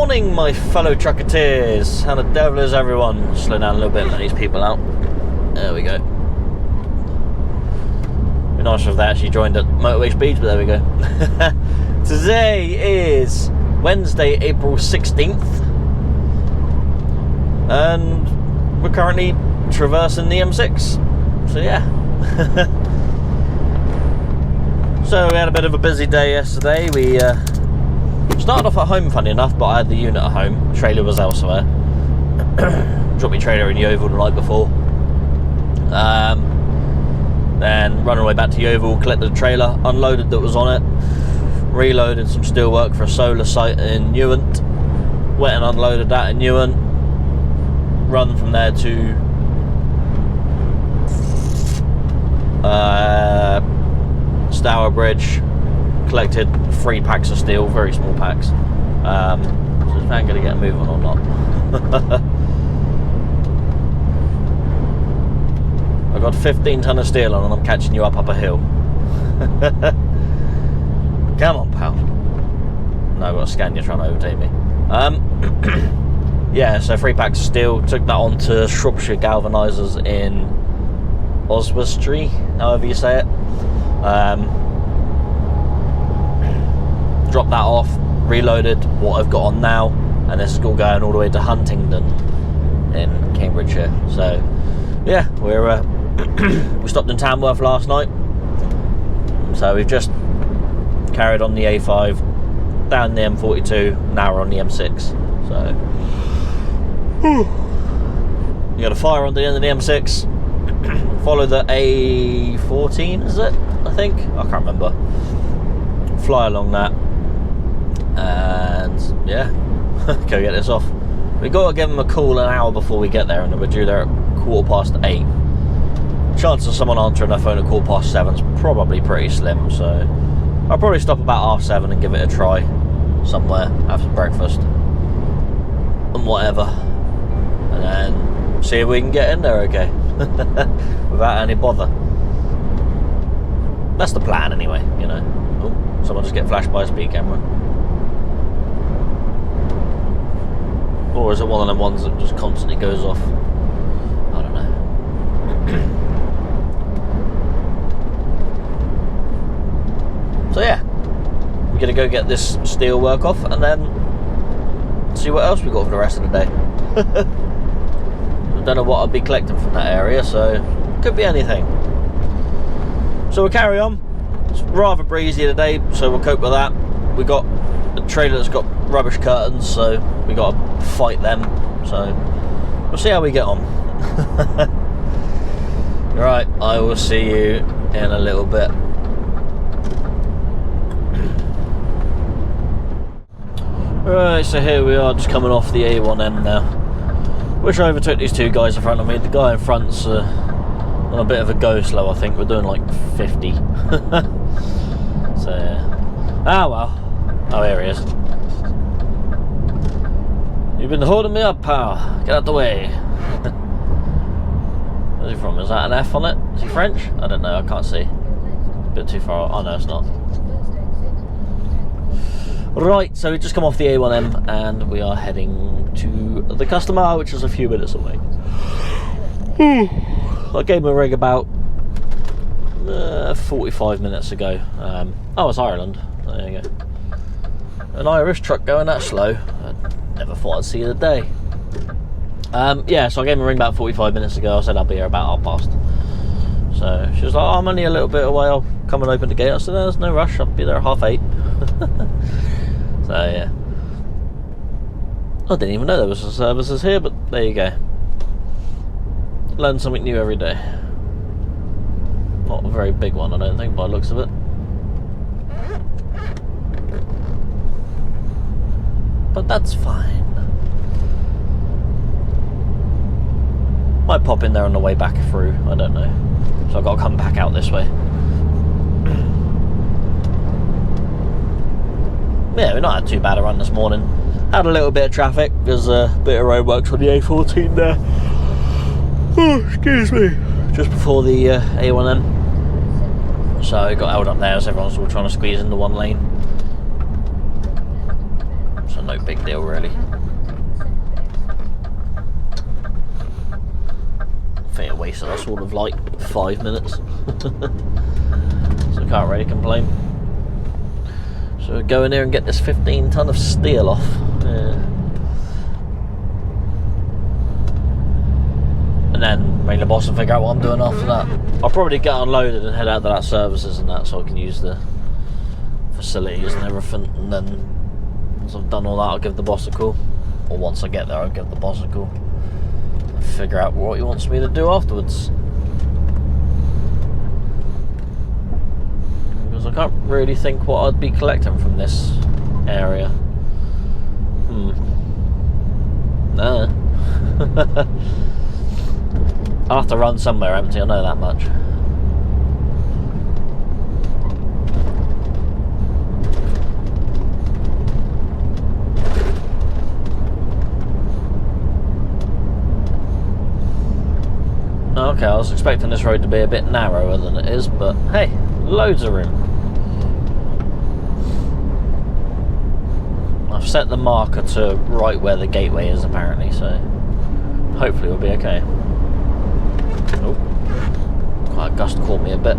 morning, my fellow trucketeers. How the devil is everyone? Slow down a little bit, let these people out. There we go. Be nice if they actually joined at motorway speeds, but there we go. Today is Wednesday, April 16th, and we're currently traversing the M6. So yeah. So we had a bit of a busy day yesterday. We started off at home, funny enough, but I had the unit at home. Trailer was elsewhere. Dropped my trailer in Yeovil the night before. Then running away back to Yeovil, collected the trailer, unloaded that was on it, reloaded some steelwork for a solar site in Newent, went and unloaded that in Newent, run from there to Stour Bridge, collected 3 packs of steel, very small packs. So is Van going to get a move on or not? I got 15 ton of steel on and I'm catching you up a hill. Come on, pal. No, I've got a Scania trying to overtake me. Yeah, so 3 packs of steel, took that on to Shropshire Galvanisers in Oswestry, however you say it. Dropped that off, reloaded what I've got on now, and this is all going all the way to Huntingdon in Cambridgeshire. So yeah, we're we stopped in Tamworth last night, so we've just carried on the A5 down the M42. Now we're on the M6. So you got a fire on the end of the M6. Follow the A14, is it? I think, I can't remember. Fly along that, and yeah, go get this off. We got to give them a call an hour before we get there, and we're due there at 8:15. Chances of someone answering their phone at 7:15 is probably pretty slim, so I'll probably stop about 7:30 and give it a try somewhere, have some breakfast and whatever, and then see if we can get in there okay. Without any bother. That's the plan anyway, you know. Oh, someone just get flashed by a speed camera. Or is it one of them ones that just constantly goes off? I don't know. So yeah, we're gonna go get this steel work off and then see what else we got for the rest of the day. Don't know what I'll be collecting from that area, so could be anything. So we'll carry on. It's rather breezy today, so we'll cope with that. We got a trailer that's got rubbish curtains, so we got to fight them. So we'll see how we get on. Right, I will see you in a little bit. Right, so here we are, just coming off the A1M now. Wish I overtook these 2 guys in front of me. The guy in front's on a bit of a go slow, I think. We're doing like 50. So yeah. Ah well. Oh, here he is. You've been holding me up, pal. Get out the way. Where's he from? Is that an F on it? Is he French? I don't know, I can't see. A bit too far. Oh no, it's not. Right, so we just come off the A1M and we are heading to the customer, which is a few minutes away. I gave him a rig about 45 minutes ago. Oh, it's Ireland. There you go. An Irish truck going that slow. I never thought I'd see the day. Yeah, so I gave him a ring about 45 minutes ago. I said I'll be here about 8:30. So she was like, oh, I'm only a little bit away, I'll come and open the gate. I said, there's no rush, I'll be there at 8:30. So yeah, I didn't even know there was services here, but there you go. Learn something new every day. Not a very big one, I don't think, by the looks of it. But that's fine. Might pop in there on the way back through, I don't know. So I've got to come back out this way. Yeah, we've not had too bad a run this morning. Had a little bit of traffic. There's a bit of roadworks on the A14 there. Oh, excuse me. Just before the A1M. So it got held up there as everyone's all trying to squeeze into one lane. So no big deal really. I think it wasted us all of like 5 minutes. So I can't really complain. So we'll go in there and get this 15 ton of steel off. And then ring the boss and figure out what I'm doing after that. I'll probably get unloaded and head out to that services and that, so I can use the facilities and everything. And then once I've done all that, I'll give the boss a call. Or once I get there, I'll give the boss a call. And figure out what he wants me to do afterwards. Because I can't really think what I'd be collecting from this area. No. I'll have to run somewhere empty, I know that much. Okay, I was expecting this road to be a bit narrower than it is, but hey, loads of room. I've set the marker to right where the gateway is apparently, so hopefully we'll be okay. Oh, quite a gust caught me a bit.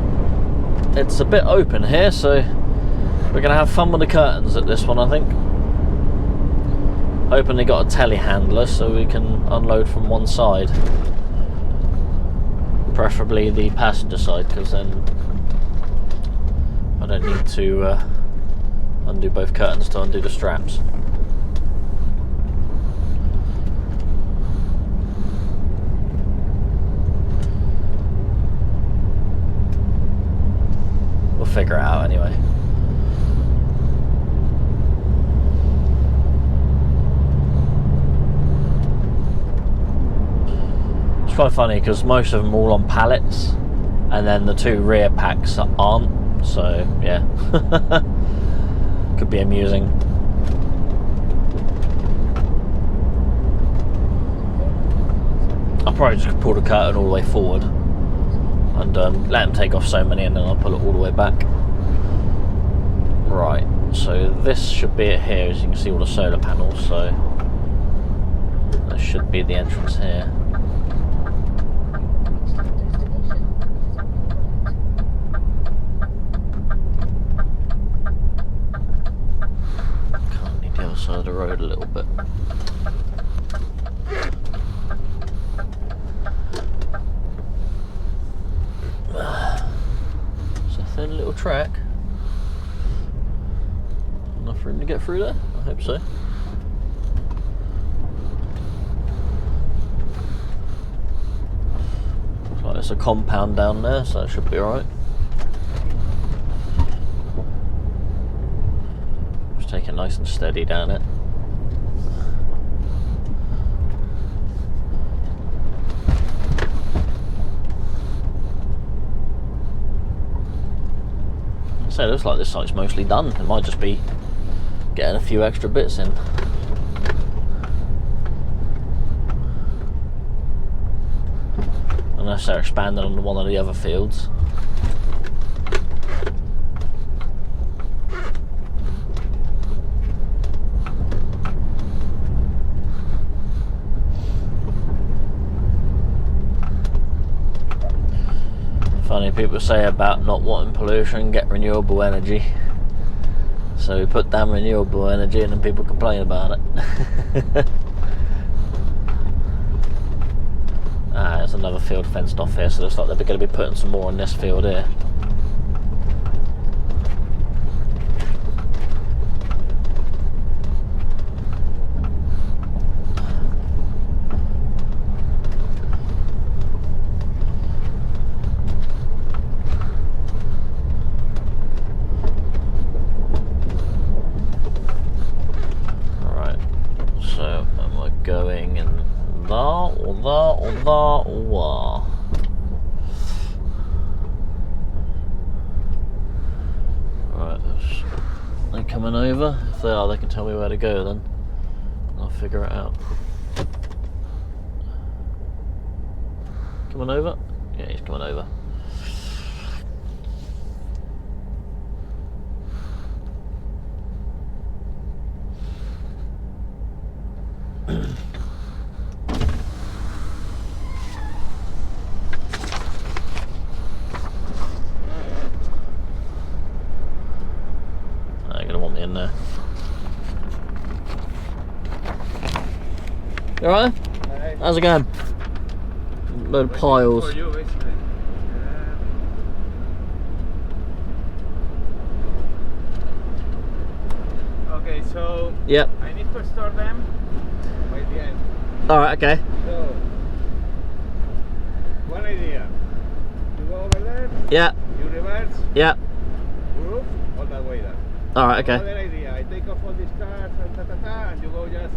It's a bit open here, so we're going to have fun with the curtains at this one, I think. Hoping they got a telehandler so we can unload from one side. Preferably the passenger side, because then I don't need to undo both curtains to undo the straps. We'll figure it out anyway. It's quite funny because most of them are all on pallets, and then the two rear packs aren't, so yeah. Could be amusing. I'll probably just pull the curtain all the way forward and let them take off so many, and then I'll pull it all the way back. Right, so this should be it here, as you can see all the solar panels, so that should be the entrance here. Can't need the other side of the road a little bit. It's a thin little track. Enough room to get through there? I hope so. Looks like there's a compound down there, so that should be alright. Just take it nice and steady down it. So it looks like this site's mostly done. It might just be getting a few extra bits in. Unless they're expanding on one of the other fields. Funny, people say about not wanting pollution, get renewable energy. So we put down renewable energy and then people complain about it. There's another field fenced off here, so it looks like they're going to be putting some more in this field here. Coming over. If they are, they can tell me where to go then. I'll figure it out. Coming over? Yeah, he's coming over. You're gonna want me in there. You alright? Hey. How's it going? Load of piles. For you, basically. Okay, so Yep. I need to store them by the end. Alright, okay. So, one idea. You go over there, Yeah. you reverse, Yeah. roof, all that way down. Alright, okay. Another idea, I take off all these cars and and you go just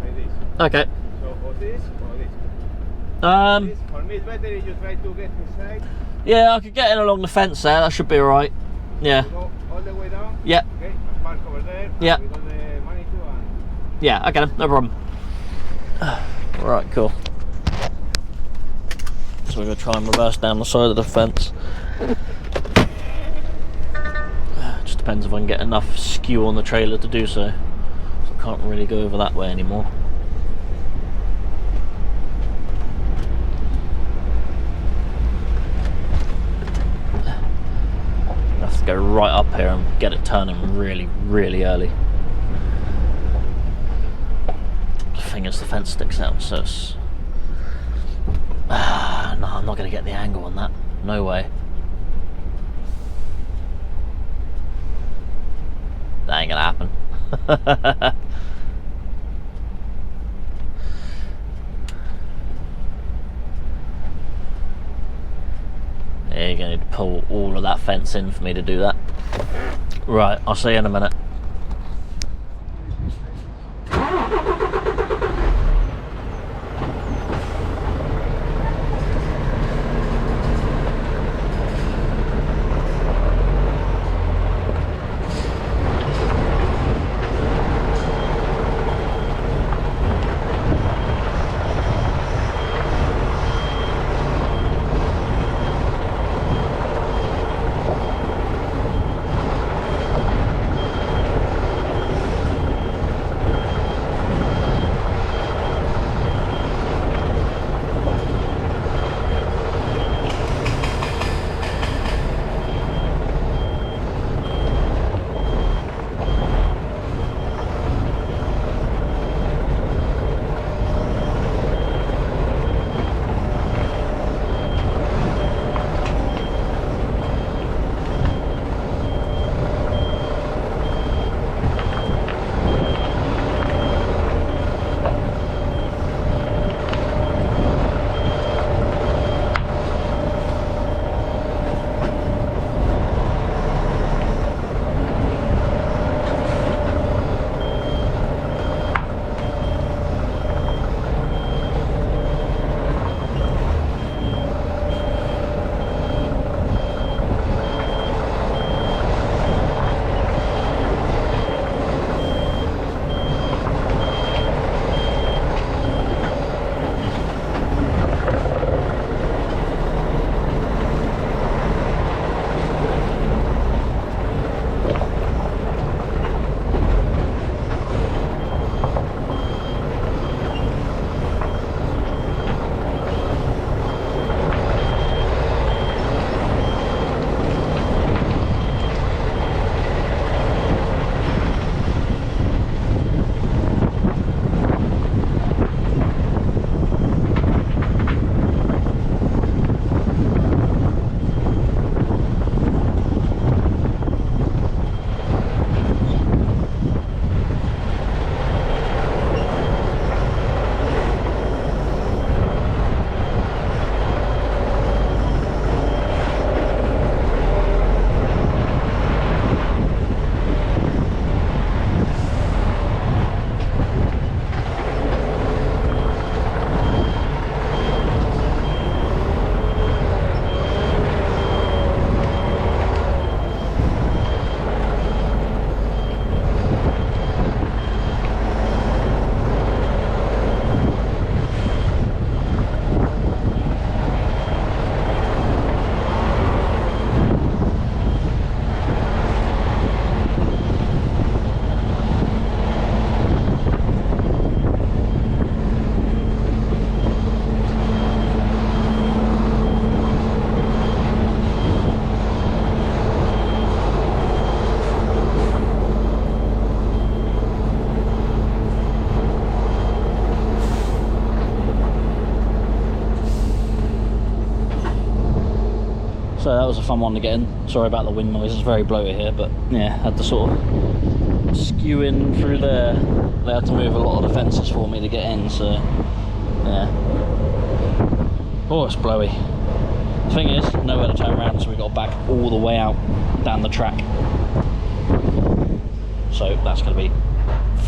like this. Okay. So, or this, or this. This, for me it's better if you try to get inside. Yeah, I could get in along the fence there, that should be alright. Yeah. You go all the way down. Yeah. Okay, park over there. Yeah. We got the money too and... Yeah, okay, no problem. Right, cool. So we're going to try and reverse down the side of the fence. Just depends if I can get enough skew on the trailer to do so. So I can't really go over that way anymore. I have to go right up here and get it turning really, really early. The thing is, the fence sticks out, so it's... no, I'm not going to get the angle on that. No way. That ain't going to happen. Yeah, you're going to need to pull all of that fence in for me to do that. Right, I'll see you in a minute. So that was a fun one to get in. Sorry about the wind noise, it's very bloated here, but yeah, had to sort of skew in through there. They had to move a lot of the fences for me to get in, so yeah. Oh, it's blowy. The thing is, nowhere to turn around, so we got to back all the way out down the track. So that's going to be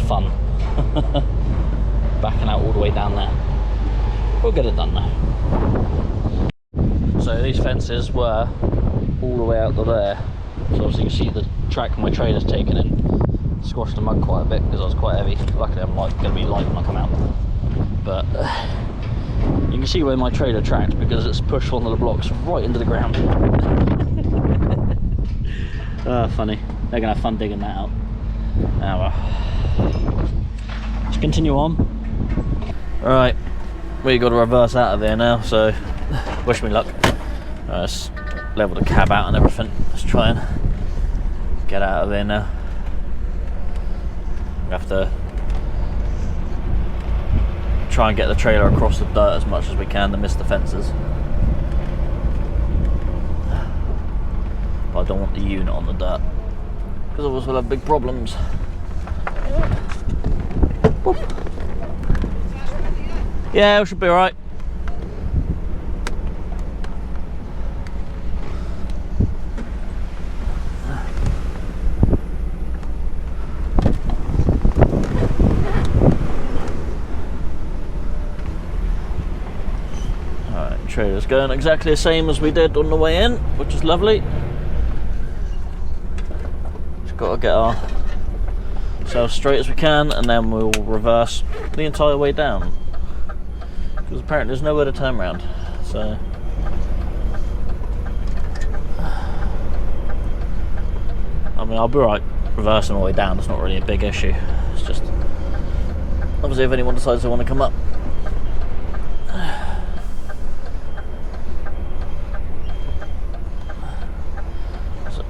fun. Backing out all the way down there. We'll get it done though. So these fences were all the way out to there. So obviously you can see the track my trailer's taken in. Squashed the mud quite a bit because I was quite heavy. Luckily I'm going to be light when I come out. But you can see where my trailer tracked because it's pushed one of the blocks right into the ground. Funny. They're going to have fun digging that out. Ah well. Let's continue on. Right, we got to reverse out of there now, so wish me luck. Let's level the cab out and everything. Let's try and get out of there now. We have to try and get the trailer across the dirt as much as we can to miss the fences. But I don't want the unit on the dirt, because otherwise we'll have big problems. Boop. Yeah, we should be alright. Alright, trailer's going exactly the same as we did on the way in, which is lovely. Just got to get ourselves straight as we can, and then we'll reverse the entire way down. Because apparently there's nowhere to turn around, so I mean I'll be right reversing all the way down. It's not really a big issue. It's just obviously if anyone decides they want to come up. So,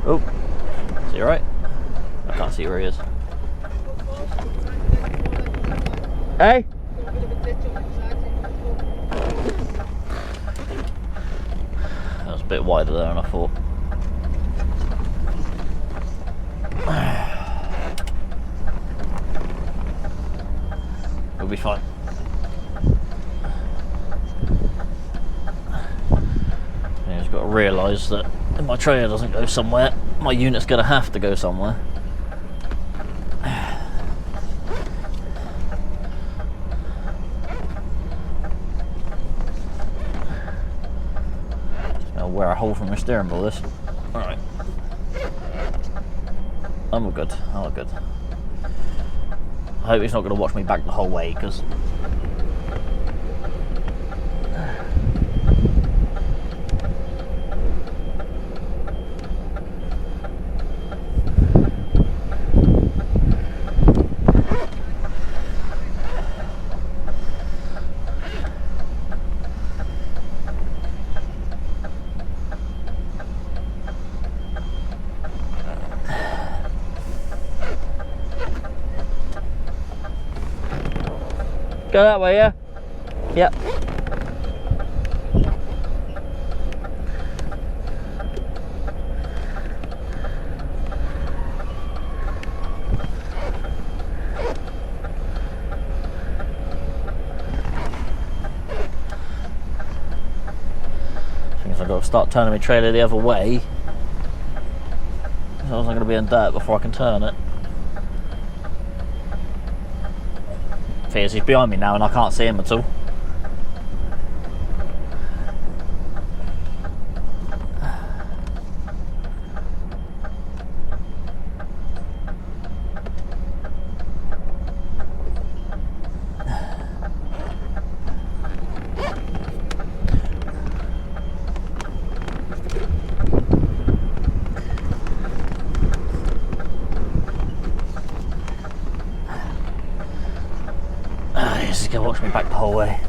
oh, is he alright? I can't see where he is. Hey? That was a bit wider there than I thought. We'll be fine. You just got to realise that if my trailer doesn't go somewhere, my unit's going to have to go somewhere. I'll wear a hole from my steering wheel, this. Alright. I'm all good. I'm all good. I hope he's not going to watch me back the whole way, because go that way, yeah? Yep. I think I've got to start turning my trailer the other way. So I was going to be in dirt before I can turn it. Fears he's behind me now and I can't see him at all. He's gonna watch me back the whole way.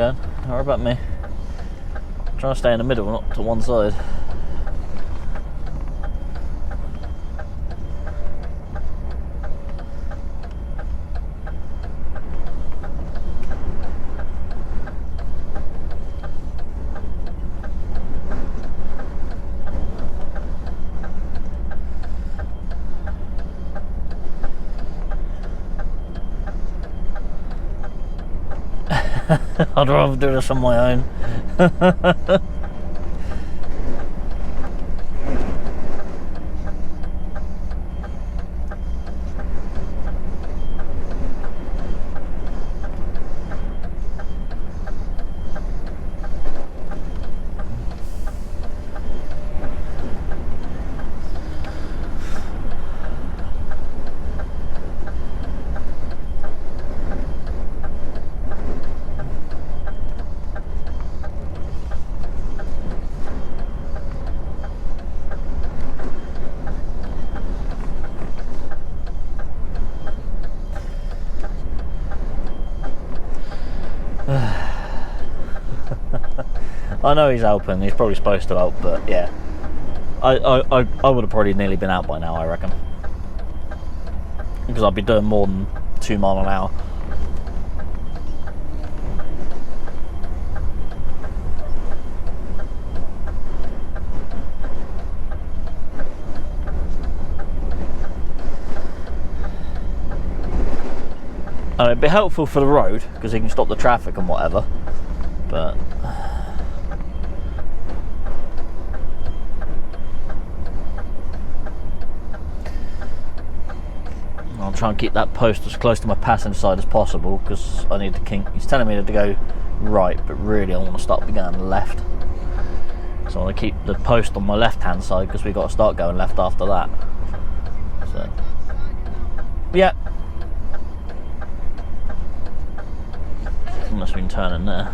going. Don't worry about me. I'm trying to stay in the middle, not to one side. I'd rather do this on my own. I know he's helping, he's probably supposed to help, but yeah. I would have probably nearly been out by now, I reckon. Because I'd be doing more than 2 miles an hour. And it'd be helpful for the road, because he can stop the traffic and whatever, but... I'll try and keep that post as close to my passenger side as possible, because I need to kink. He's telling me to go right, but really I want to start going left. So I want to keep the post on my left hand side, because we've got to start going left after that. So, yeah. Must have been turning there.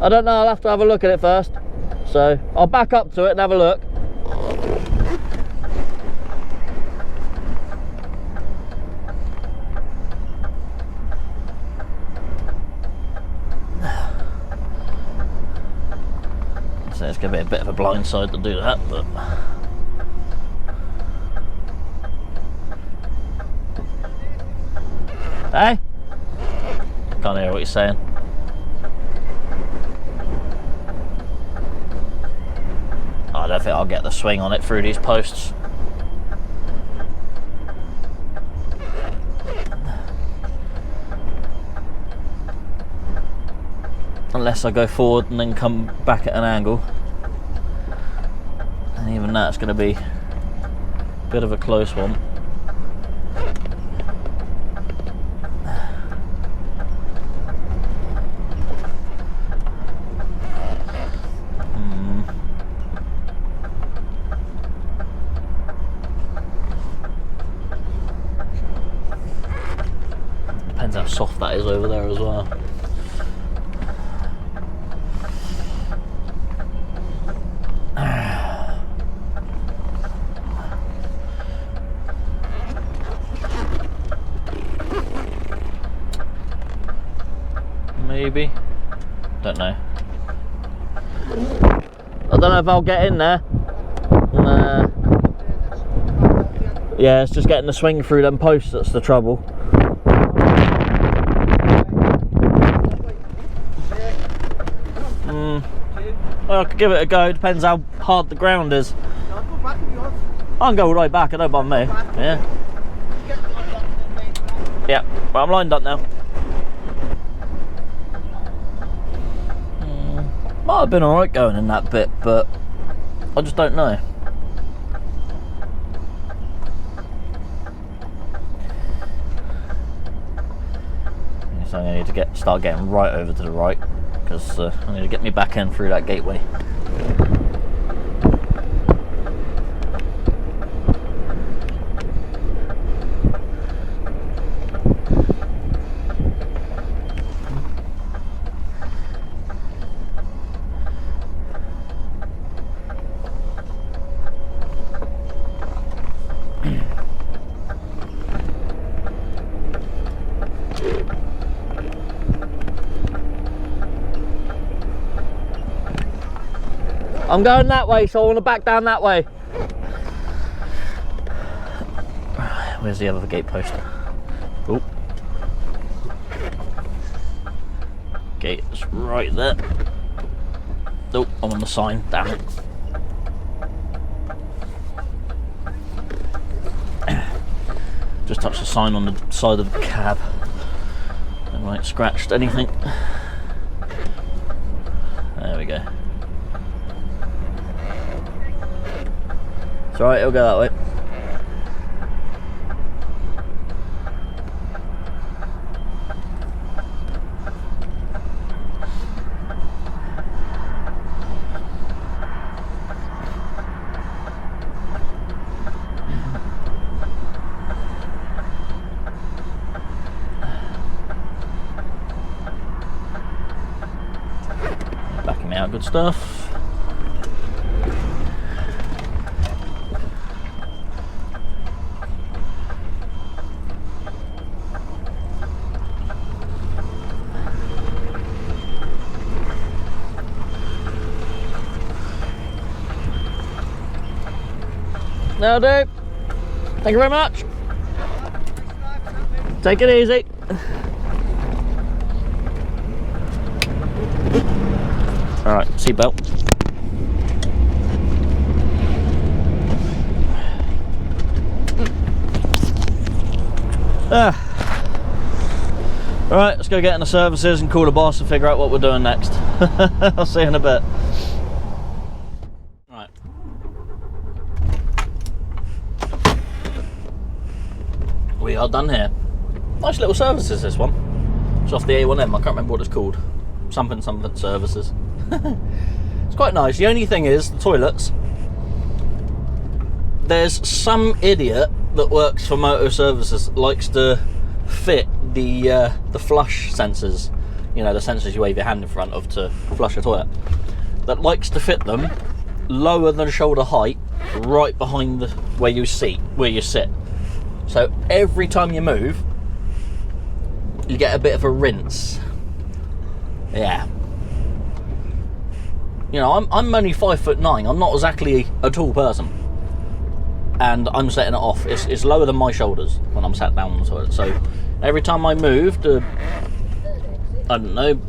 I don't know, I'll have to have a look at it first. So I'll back up to it and have a look. So it's going to be a bit of a blind side to do that, but... Hey? Can't hear what you're saying. I don't think I'll get the swing on it through these posts. Unless I go forward and then come back at an angle. And even that's going to be a bit of a close one. Depends how soft that is over there as well. Maybe. Don't know. I don't know if I'll get in there. Yeah, it's just getting the swing through them posts that's the trouble. Well, I could give it a go, depends how hard the ground is. I can go right back, it don't bother me. Yeah. Yeah, well, I'm lined up now. Might have been alright going in that bit, but I just don't know. So I'm going to need to start getting right over to the right, because I need to get me back in through that gateway. I'm going that way, so I want to back down that way. Where's the other gate post? Oh. Gate's right there. Nope, I'm on the sign, damn it. Just touched the sign on the side of the cab. It might scratched anything. There we go. It's alright, it'll go that way. Backing me out, good stuff. That'll do. Thank you very much. Take it easy. Alright, seatbelt. Alright, let's go get in the services and call the boss and figure out what we're doing next. I'll see you in a bit. Right. We are done here. Nice little services, this one. It's off the A1M, I can't remember what it's called. Something services. It's quite nice. The only thing is, the toilets. There's some idiot that works for motor services that likes to fit the flush sensors. You know, the sensors you wave your hand in front of to flush a toilet. That likes to fit them lower than shoulder height, right behind where you sit. So every time you move, you get a bit of a rinse. Yeah. You know, I'm only 5'9". I'm not exactly a tall person, and I'm setting it off. It's lower than my shoulders when I'm sat down on the toilet. So every time I move to, I don't know,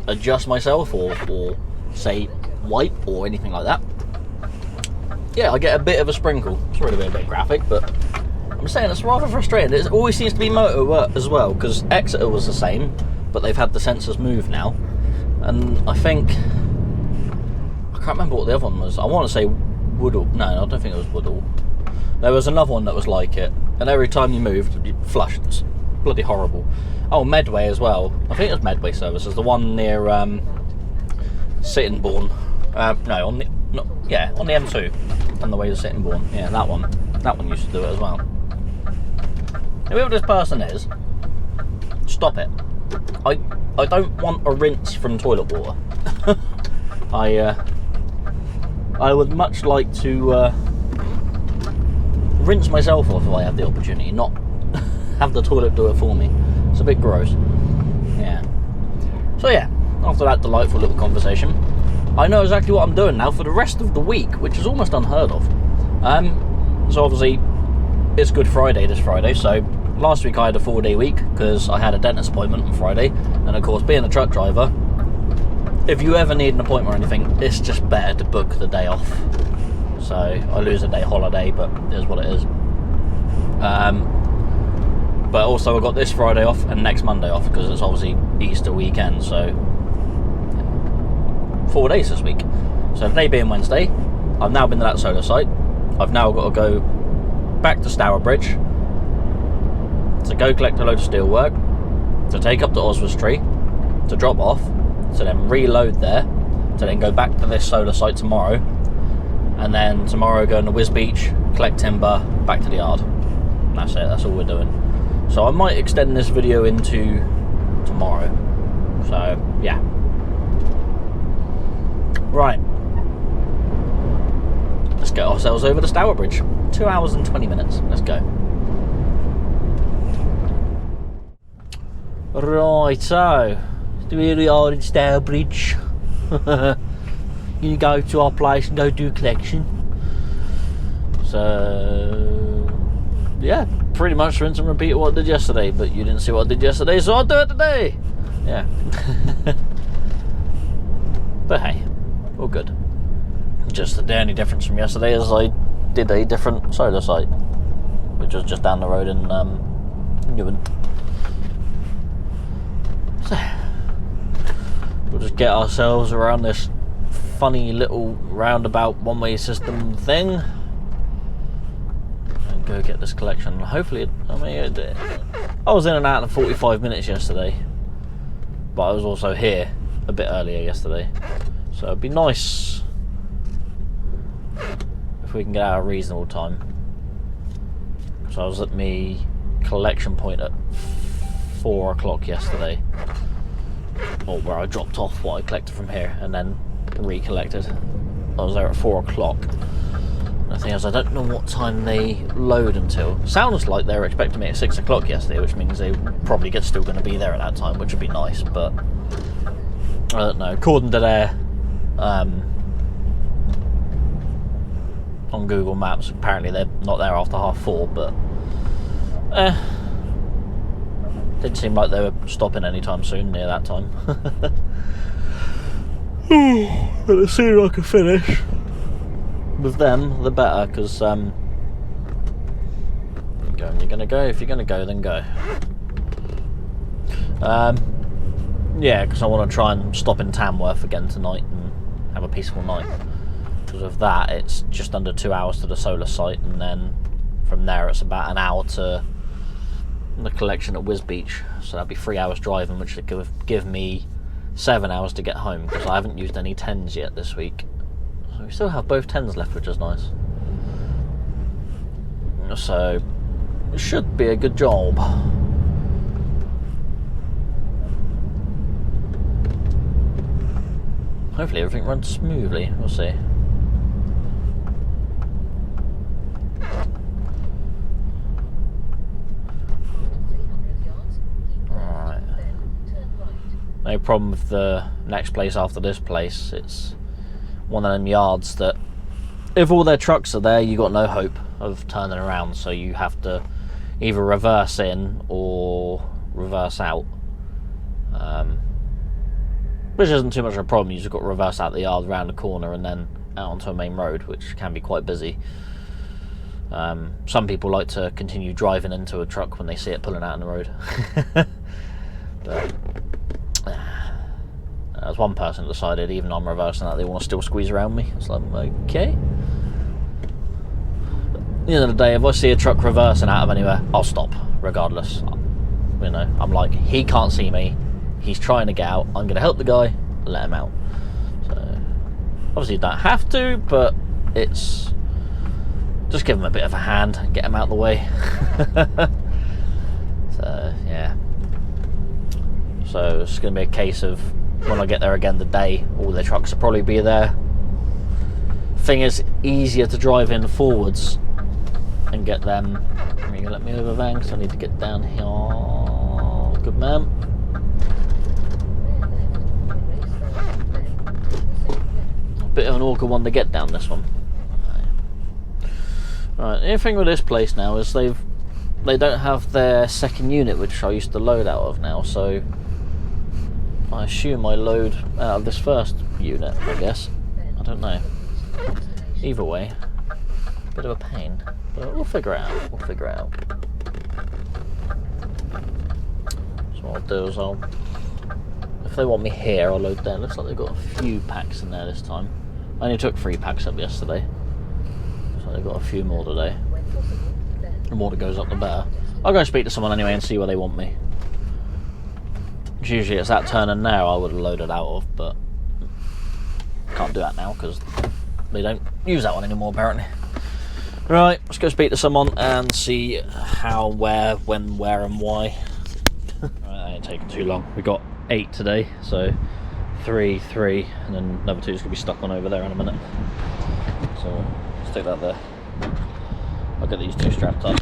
adjust myself or say wipe or anything like that, yeah, I get a bit of a sprinkle. It's really a bit graphic, but I'm saying it's rather frustrating. It always seems to be motor work as well, because Exeter was the same, but they've had the sensors moved now, and I think, I can't remember what the other one was. I want to say Woodall. No, I don't think it was Woodall. There was another one that was like it, and every time you moved, you flushed. It's bloody horrible. Oh, Medway as well. I think it was Medway Services, the one near Sittingbourne. No, on the M2, on the way to Sittingbourne. Yeah, that one. That one used to do it as well. Whoever this person is, stop it. I don't want a rinse from toilet water. I would much like to rinse myself off if I have the opportunity, not have the toilet do it for me. It's a bit gross. Yeah. So yeah, after that delightful little conversation, I know exactly what I'm doing now for the rest of the week, which is almost unheard of. So obviously, it's Good Friday this Friday, so last week I had a 4-day week because I had a dentist appointment on Friday, and of course, being a truck driver, if you ever need an appointment or anything, it's just better to book the day off. So I lose a day holiday, but it is what it is. But also I got this Friday off and next Monday off because it's obviously Easter weekend, so 4 days this week. So today being Wednesday, I've now been to that solar site. I've now got to go back to Stourbridge to go collect a load of steel work, to take up to Oswestry, to drop off, to then reload there, to then go back to this solar site tomorrow, and then tomorrow going to Wiz Beach, collect timber, back to the yard. And that's it, that's all we're doing. So I might extend this video into tomorrow. So yeah. Right. Let's get ourselves over to Stourbridge. 2 hours and 20 minutes. Let's go. Right, so here we are in Stourbridge. you go to our place and go do a collection. So yeah, pretty much rinse and repeat what I did yesterday, but you didn't see what I did yesterday, so I'll do it today. Yeah. But hey, all good. Just the only difference from yesterday is I did a different solar site, which was just down the road in Newman. So we'll just get ourselves around this funny little roundabout one-way system thing and go get this collection. Hopefully, I was in and out in 45 minutes yesterday, but I was also here a bit earlier yesterday, so it'd be nice if we can get out a reasonable time. So I was at my collection point at 4 o'clock yesterday, or where I dropped off what I collected from here and then recollected. I was there at 4 o'clock. The thing is, I don't know what time they load until. Sounds like they were expecting me at 6 o'clock yesterday, which means they probably still going to be there at that time, which would be nice, but I don't know. According to their on Google Maps, apparently they're not there after 4:30, but didn't seem like they were stopping anytime soon near that time. But the sooner I can finish with them, the better, because you're gonna go. If you're gonna go, then go. Yeah, because I want to try and stop in Tamworth again tonight and have a peaceful night. Because of that, it's just under 2 hours to the solar site, and then from there it's about an hour to the collection at Wiz Beach. So that'd be 3 hours driving, which would give me 7 hours to get home, because I haven't used any 10s yet this week. So we still have both 10s left, which is nice. So it should be a good job. Hopefully everything runs smoothly, we'll see. Alright. No problem with the next place after this place. It's one of them yards that if all their trucks are there, you got no hope of turning around, so you have to either reverse in or reverse out. Which isn't too much of a problem. You just got to reverse out the yard, round the corner, and then out onto a main road, which can be quite busy. Some people like to continue driving into a truck when they see it pulling out on the road. But there's one person that decided, even though I'm reversing out, they want to still squeeze around me. It's like, okay. At the end of the day, if I see a truck reversing out of anywhere, I'll stop, regardless. You know, I'm like, he can't see me. He's trying to get out. I'm going to help the guy, let him out. So obviously you don't have to, but it's just give him a bit of a hand, get him out of the way. So yeah. So it's going to be a case of when I get there again today, all their trucks will probably be there. Thing is, easier to drive in forwards and get them. Are you going to let me over, Van? Because I need to get down here. Good man. Bit of an awkward one to get down, this one. Right, the thing with this place now is they don't have their second unit, which I used to load out of now, so I assume I load out of this first unit, I guess. I don't know. Either way, bit of a pain, but we'll figure it out. We'll figure it out. So what I'll do is if they want me here, I'll load there. Looks like they've got a few packs in there this time. I only took 3 packs up yesterday, so they've got a few more today. The more that goes up, the better. I'll go speak to someone anyway and see where they want me. Usually it's that turn and there I would have loaded out of, but can't do that now because they don't use that one anymore apparently. Right, let's go speak to someone and see how, where, when, where and why. Right, that ain't taking too long. We got 8 today, so 3, and then another 2 is going to be stuck on over there in a minute. So let's take that there. I'll get these 2 strapped up.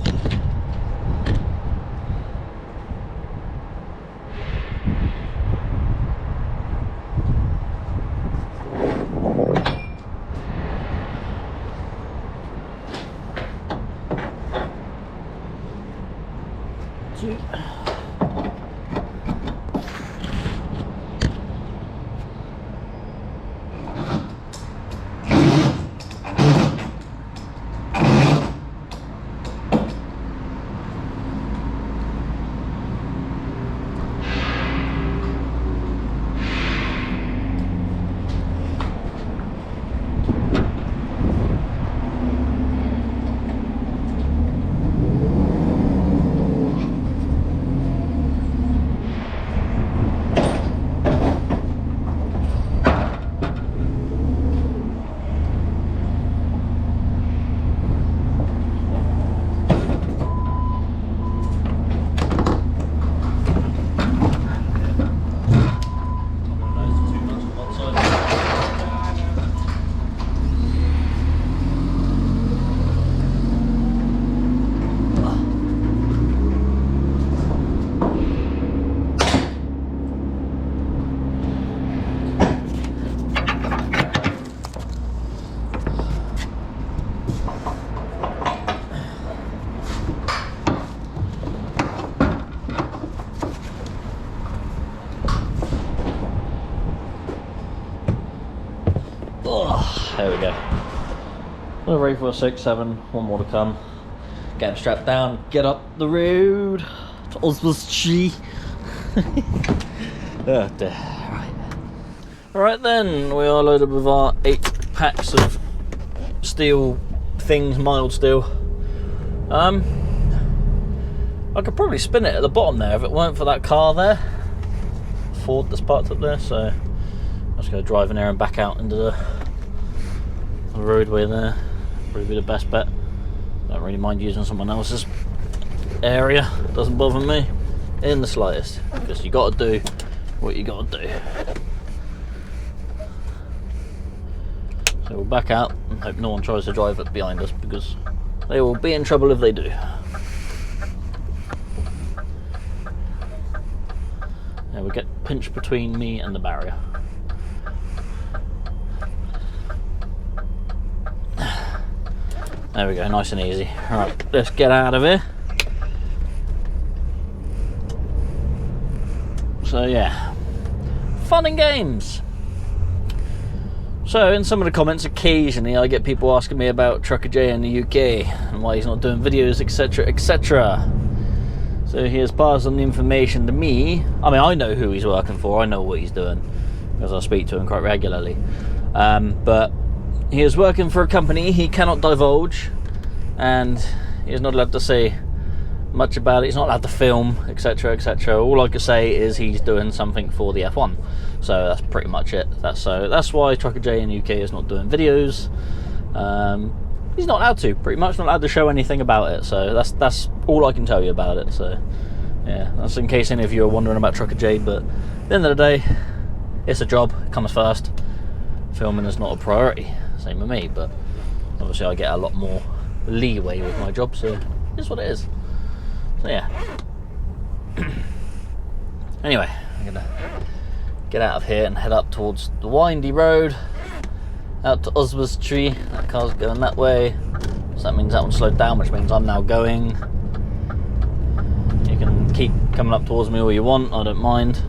There we go. We're ready for 6, 7, one more to come. Get him strapped down, get up the road to Oswald's tree. Oh dear. Right then, we are loaded with our 8 packs of steel things, mild steel. I could probably spin it at the bottom there if it weren't for that car there, Ford that's parked up there. So I'm just going to drive in there and back out into the roadway there. Probably be the best bet. Don't really mind using someone else's area, doesn't bother me in the slightest, because you got to do what you got to do. So we'll back out and hope no one tries to drive up behind us, because they will be in trouble if they do. Now we'll get pinched between me and the barrier. There we go, nice and easy. Alright, let's get out of here. So yeah, fun and games. So in some of the comments occasionally I get people asking me about Trucker J in the UK and why he's not doing videos, etc, etc. So he has passed on the information to me. I mean, I know who he's working for, I know what he's doing, because I speak to him quite regularly. But he is working for a company he cannot divulge, and he is not allowed to say much about it. He's not allowed to film, etc, etc. All I can say is he's doing something for the F1. So that's pretty much it. That's why Trucker J in the UK is not doing videos. He's not allowed to, pretty much not allowed to show anything about it. So that's all I can tell you about it. So yeah, that's in case any of you are wondering about Trucker J. But at the end of the day, it's a job, it comes first. Filming is not a priority, same with me, but obviously I get a lot more leeway with my job, so it's what it is. So yeah. Anyway, I'm gonna get out of here and head up towards the windy road, out to Oswald's tree. That car's going that way, so that means that one slowed down, which means I'm now going. You can keep coming up towards me all you want, I don't mind.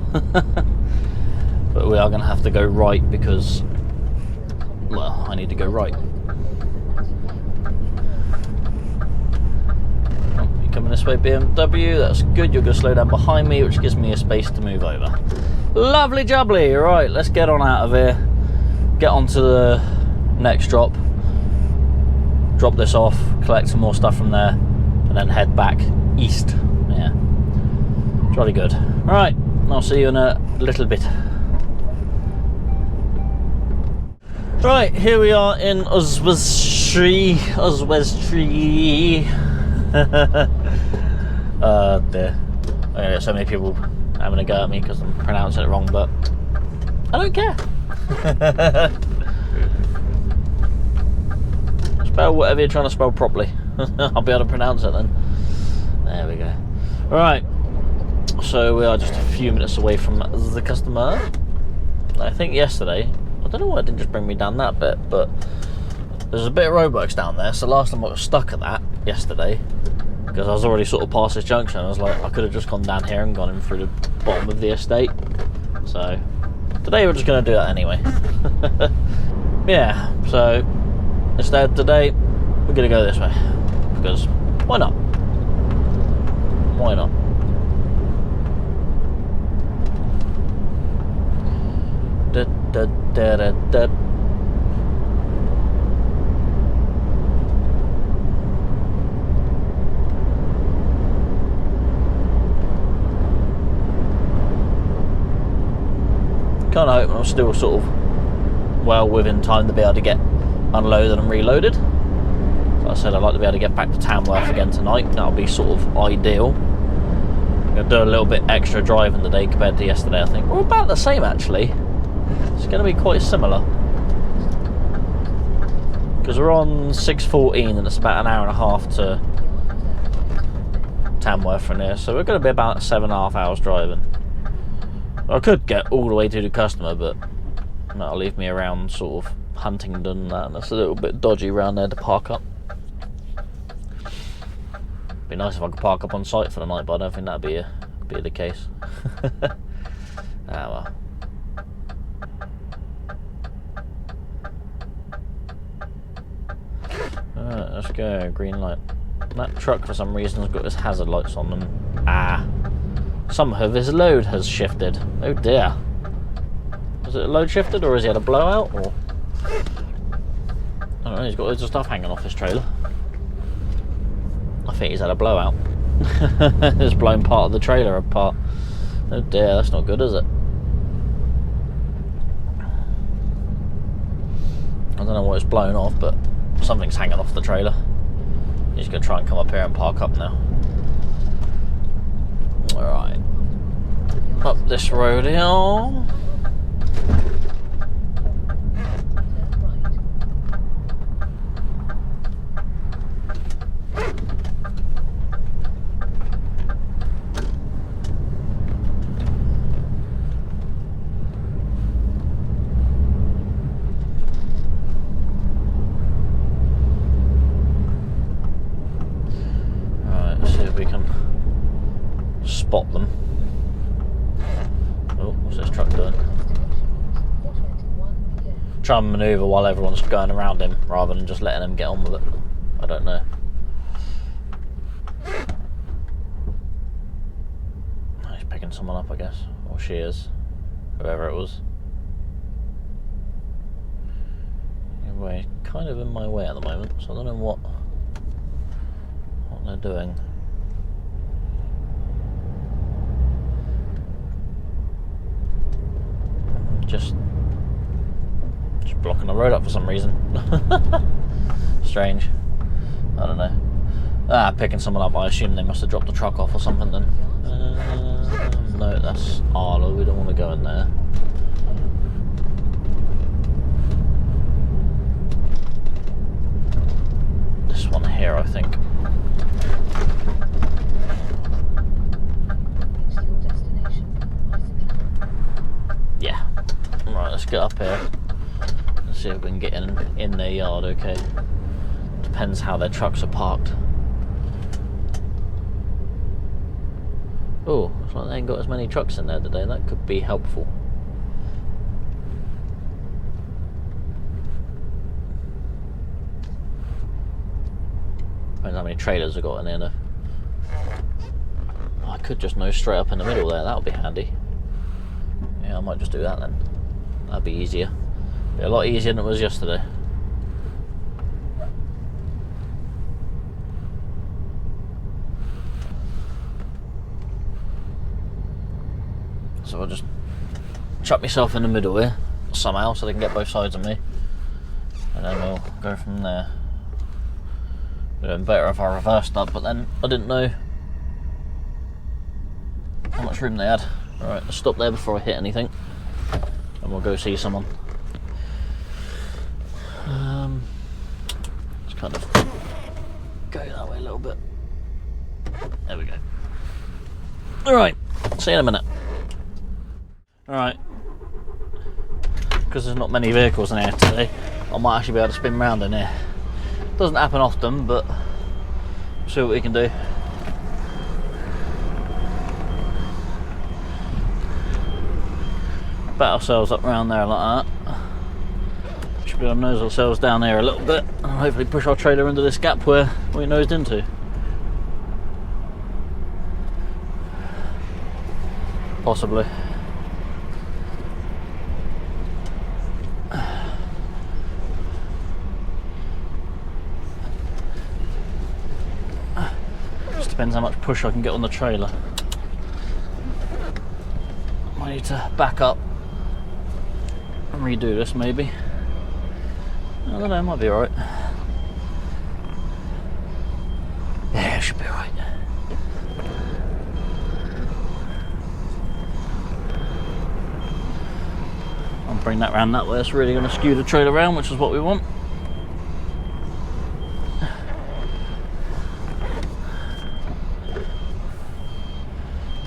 But we are going to have to go right because, well, I need to go right. Oh, you're coming this way, BMW, that's good. You're going to slow down behind me, which gives me a space to move over. Lovely jubbly. Right, let's get on out of here, get on to the next drop this off, collect some more stuff from there, and then head back east. Yeah, jolly good. Right, I'll see you in a little bit. Right, here we are in Oswald's tree. Oh dear. I'm gonna get so many people having a go at me because I'm pronouncing it wrong, but I don't care. Spell whatever you're trying to spell properly. I'll be able to pronounce it then. There we go. Alright, so we are just a few minutes away from the customer. I think yesterday, I don't know why it didn't just bring me down that bit, but there's a bit of roadworks down there, so last time I got stuck at that yesterday, because I was already sort of past this junction. I was like, I could have just gone down here and gone in through the bottom of the estate. So today we're just going to do that anyway. Yeah, so instead today we're going to go this way, because why not? Why not? Da, da, da, da, da. Kind of hope I'm still sort of well within time to be able to get unloaded and reloaded. So I said I'd like to be able to get back to Tamworth again tonight. That'll be sort of ideal. I'm going to do a little bit extra driving today compared to yesterday, I think. We're about the same actually. It's going to be quite similar. Because we're on 6:14 and it's about an hour and a half to Tamworth from here. So we're going to be about 7.5 hours driving. I could get all the way to the customer, but that'll leave me around sort of Huntingdon and that, and that's a little bit dodgy around there to park up. Be nice if I could park up on site for the night, but I don't think that'd be the case. Ah well. let's go. Green light. That truck for some reason has got his hazard lights on them. Ah. Some of his load has shifted. Oh dear. Was it a load shifted or has he had a blowout? Or I don't know, he's got loads of stuff hanging off his trailer. I think he's had a blowout. It's blown part of the trailer apart. Oh dear, that's not good, is it? I don't know what it's blown off, but something's hanging off the trailer. He's going to try and come up here and park up now. Alright. Up this road here. Spot them. Oh, what's this truck doing? Try and manoeuvre while everyone's going around him rather than just letting him get on with it. I don't know. He's picking someone up, I guess. Or she is. Whoever it was. Anyway, kind of in my way at the moment, so I don't know what they're doing. Just blocking the road up for some reason. Strange. I don't know. Picking someone up. I assume they must have dropped the truck off or something then. No, that's Arlo. We don't want to go in there. This one here, I think. Yeah. Right, let's get up here and see if we can get in their yard, okay? Depends how their trucks are parked. Oh, looks like they ain't got as many trucks in there today. That could be helpful. Depends how many trailers I got in there though. I could just nose straight up in the middle there, that would be handy. Yeah, I might just do that then. That'd be easier. Be a lot easier than it was yesterday. So I'll just chuck myself in the middle here somehow so they can get both sides of me. And then we'll go from there. Would have been better if I reversed that, but then I didn't know how much room they had. Alright, let's stop there before I hit anything. And we'll go see someone. Let's kind of go that way a little bit. There we go. Alright, see you in a minute. Alright. Because there's not many vehicles in here today, I might actually be able to spin round in here. Doesn't happen often, but we'll see what we can do. Bat ourselves up around there like that. Should be able to nose ourselves down here a little bit and hopefully push our trailer into this gap where we nosed into. Possibly. Just depends how much push I can get on the trailer. I need to back up and redo this maybe. I don't know, it might be alright. Yeah, it should be alright. I'll bring that round that way. It's really going to skew the trailer around, which is what we want.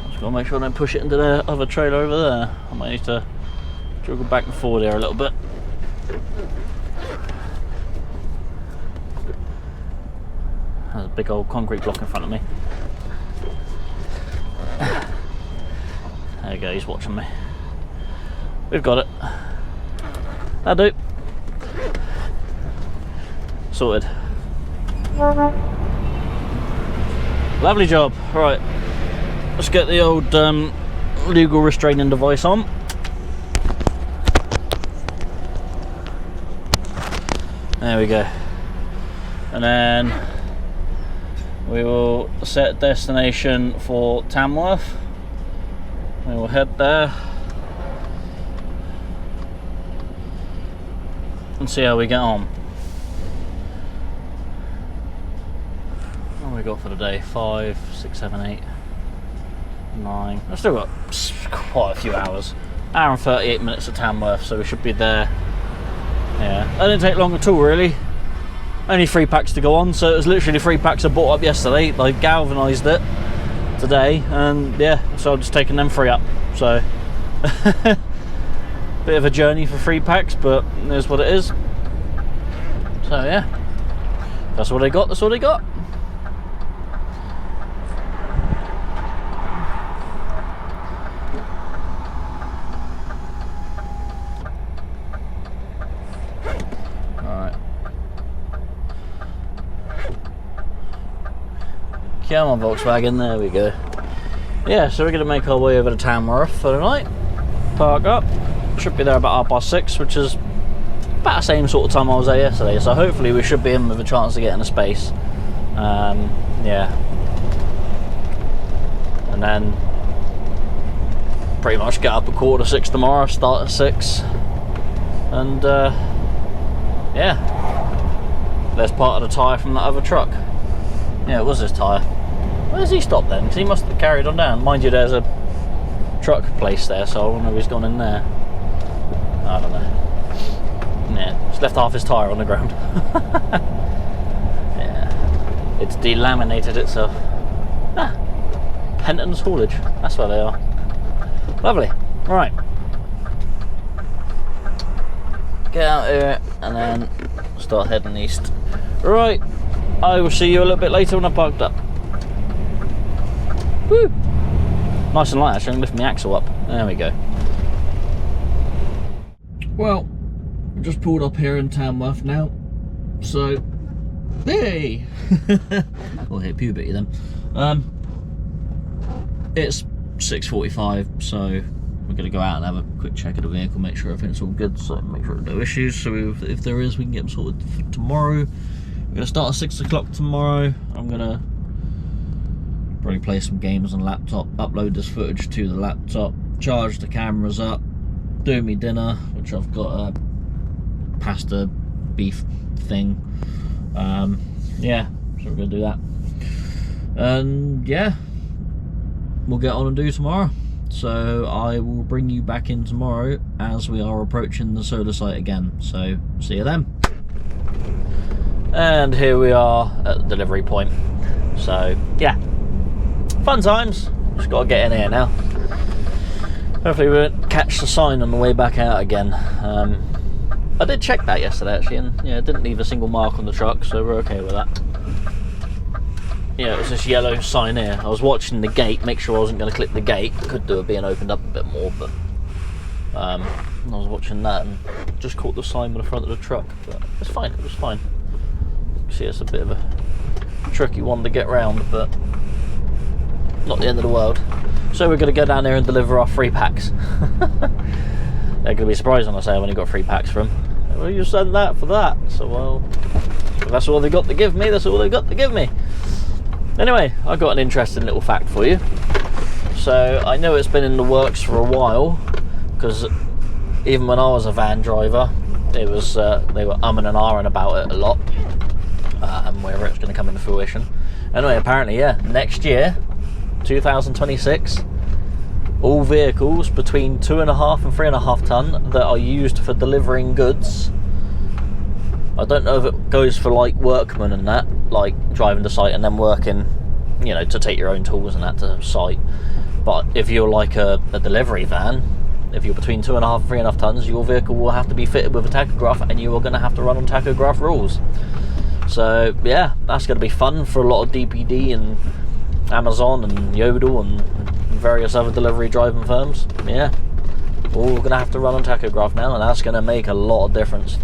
Just got to make sure I don't push it into the other trailer over there. I might need to juggle back and forward here a little bit. There's a big old concrete block in front of me. There you go, he's watching me. We've got it. That'll do. Sorted. Lovely job. Right, let's get the old legal restraining device on. There we go. And then we will set destination for Tamworth. We will head there and see how we get on. What have we got for the day? 5, 6, 7, 8, 9. I've still got quite a few hours. Hour and 38 minutes to Tamworth, so we should be there. Yeah, that didn't take long at all, really. Only 3 packs to go on, so it was literally 3 packs I bought up yesterday. I galvanised it today, and yeah, so I'm just taking them 3 up. So, bit of a journey for 3 packs, but here's what it is. So yeah, that's what they got. That's what they got. Come on, Volkswagen, there we go. Yeah, so we're going to make our way over to Tamworth for the night. Park up. Should be there about 6:30, which is about the same sort of time I was there yesterday. So hopefully we should be in with a chance to get in a space. Yeah. And then pretty much get up at 5:45 tomorrow, start at 6. And yeah. There's part of the tyre from that other truck. Yeah, it was his tyre. Where's he stopped then? Because he must have carried on down. Mind you, there's a truck place there, so I wonder if he's gone in there. I don't know. Yeah, he's left half his tyre on the ground. Yeah, it's delaminated itself. Ah, Penton's Haulage. That's where they are. Lovely. Right. Get out here and then start heading east. Right. I will see you a little bit later when I've parked up. Woo! Nice and light, actually. I can lift my axle up. There we go. Well, I've just pulled up here in Tamworth now. So, hey! We'll hit puberty then. It's 6:45, so we're going to go out and have a quick check of the vehicle, make sure everything's all good, so make sure there's no issues. So if there is, we can get them sorted for tomorrow. We're going to start at 6 o'clock tomorrow. I'm going to probably play some games on the laptop, upload this footage to the laptop, charge the cameras up, do me dinner, which I've got a pasta beef thing. Yeah, so we're going to do that. And yeah, we'll get on and do tomorrow. So I will bring you back in tomorrow as we are approaching the solar site again. So see you then. And here we are at the delivery point. So yeah, fun times. Just got to get in here now. Hopefully we won't catch the sign on the way back out again. I did check that yesterday actually, and yeah, it didn't leave a single mark on the truck, so we're okay with that. Yeah, it was this yellow sign here. I was watching the gate, make sure I wasn't going to clip the gate. Could do it being opened up a bit more, but I was watching that and just caught the sign on the front of the truck. But it's fine. It was fine. See, it's a bit of a tricky one to get round, but not the end of the world. So we're going to go down there and deliver our 3 packs. They're going to be surprised when I say I've only got 3 packs for them. Well, you sent that for that. So, well, if that's all they've got to give me, that's all they've got to give me. Anyway, I've got an interesting little fact for you. So, I know it's been in the works for a while, because even when I was a van driver, it was they were umming and ahhing about it a lot. Whether it's going to come into fruition. Anyway, apparently, yeah, next year, 2026, all vehicles between 2.5 and 3.5 ton that are used for delivering goods. I don't know if it goes for like workmen and that, like driving to site and then working, you know, to take your own tools and that to site. But if you're like a delivery van, if you're between 2.5 and 3.5 tons, your vehicle will have to be fitted with a tachograph, and you are going to have to run on tachograph rules. So yeah, that's going to be fun for a lot of DPD and Amazon and Yodel and various other delivery driving firms. Yeah, all going to have to run on tachograph now, and that's going to make a lot of difference.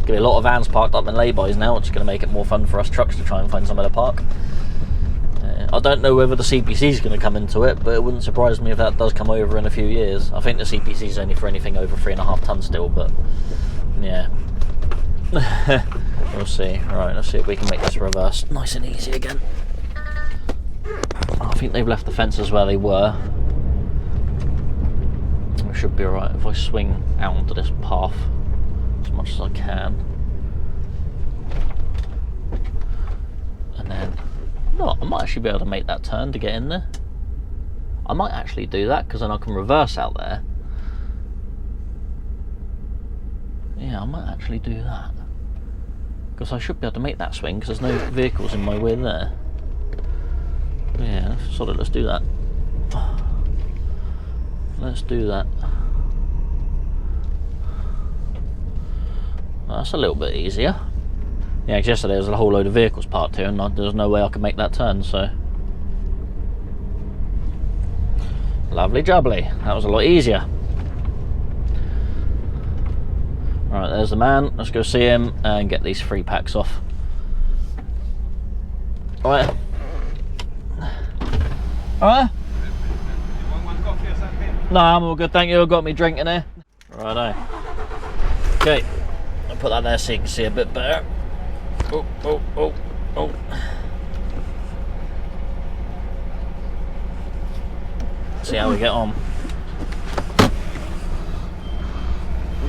Gonna be a lot of vans parked up in laybys now, which is going to make it more fun for us trucks to try and find somewhere to park. I don't know whether the CPC is going to come into it, but it wouldn't surprise me if that does come over in a few years. I think the CPC is only for anything over 3.5 tonnes still, but yeah. We'll see. Right, let's see if we can make this reverse nice and easy again. I think they've left the fences where they were. We should be alright if I swing out onto this path as much as I can. And then, no, I might actually be able to make that turn to get in there. I might actually do that because then I can reverse out there. Yeah, I might actually do that. Because I should be able to make that swing because there's no vehicles in my way there. Yeah, so let's do that. Let's do that. That's a little bit easier. Yeah, because yesterday there was a whole load of vehicles parked here and there's no way I could make that turn, so. Lovely jubbly. That was a lot easier. Right, there's the man. Let's go see him and get these 3 packs off. Alright. Alright? You want one coffee or something? No, I'm all good, thank you. I've got me drink in here. Righto. Okay, I'll put that there so you can see a bit better. Oh, oh, oh, oh. See how we get on.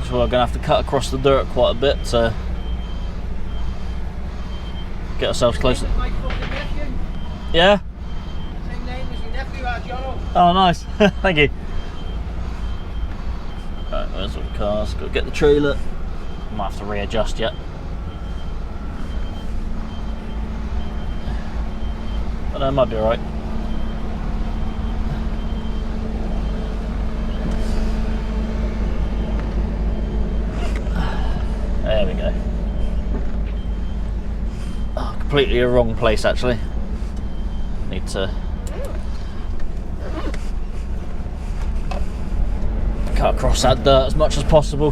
So we're going to have to cut across the dirt quite a bit to get ourselves closer. My fucking nephew. Yeah? Same name as your nephew, Jono. Oh, nice. Thank you. Right, there's all the cars. Got to get the trailer. Might have to readjust yet. But that might be alright. There we go. Oh, completely a wrong place actually. Need to cut across that dirt as much as possible.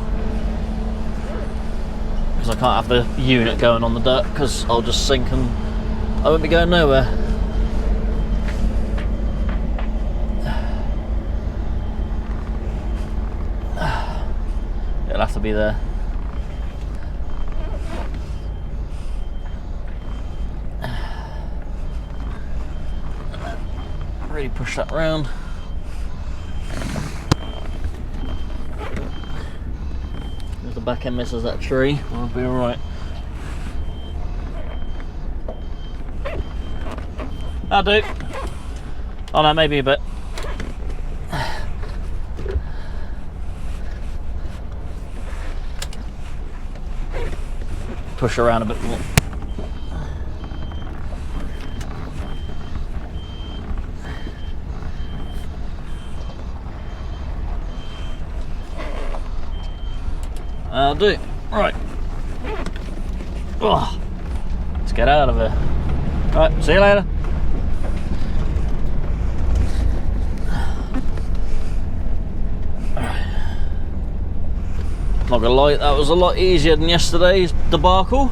Because I can't have the unit going on the dirt because I'll just sink and I won't be going nowhere. It'll have to be there. Really push that round. If the back end misses that tree, we'll be alright. That'll do. Oh no, maybe a bit. Push around a bit more. I'll do. Right. Oh, let's get out of here. Right, see you later. Not gonna lie, that was a lot easier than yesterday's debacle.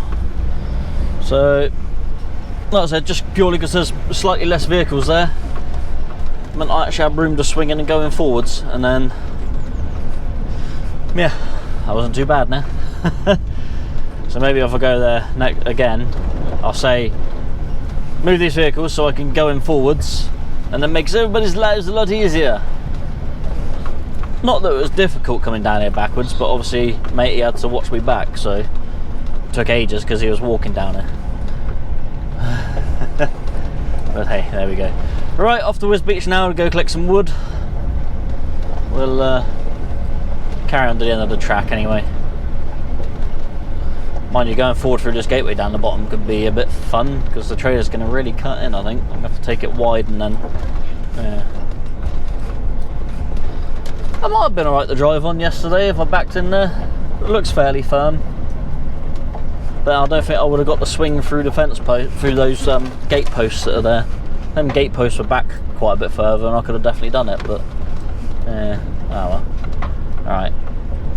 So, like I said, just purely because there's slightly less vehicles there, meant I actually had room to swing in and going forwards, and then, yeah, that wasn't too bad now. So maybe if I go there again, I'll say, move these vehicles so I can go in forwards, and then makes everybody's lives a lot easier. Not that it was difficult coming down here backwards, but obviously matey had to watch me back, so it took ages because he was walking down here. But hey, there we go. Right, off to Wiz Beach now to go collect some wood. We'll carry on to the end of the track anyway. Mind you, going forward through this gateway down the bottom could be a bit fun because the trailer's going to really cut in, I think. I'm going to have to take it wide and then, yeah. I might have been alright to drive on yesterday if I backed in there. It looks fairly firm. But I don't think I would have got the swing through the fence post, through those gate posts that are there. Them gate posts were back quite a bit further and I could have definitely done it, but yeah, oh well. Alright,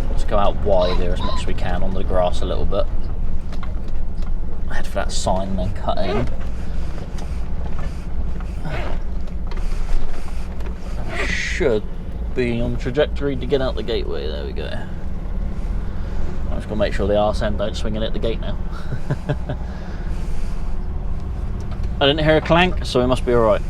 let's go out wide here as much as we can on the grass a little bit. Head for that sign and then cut in. Should be on trajectory to get out the gateway. There we go. I'm just going to make sure the arse end don't swing in at the gate now. I didn't hear a clank, so we must be alright.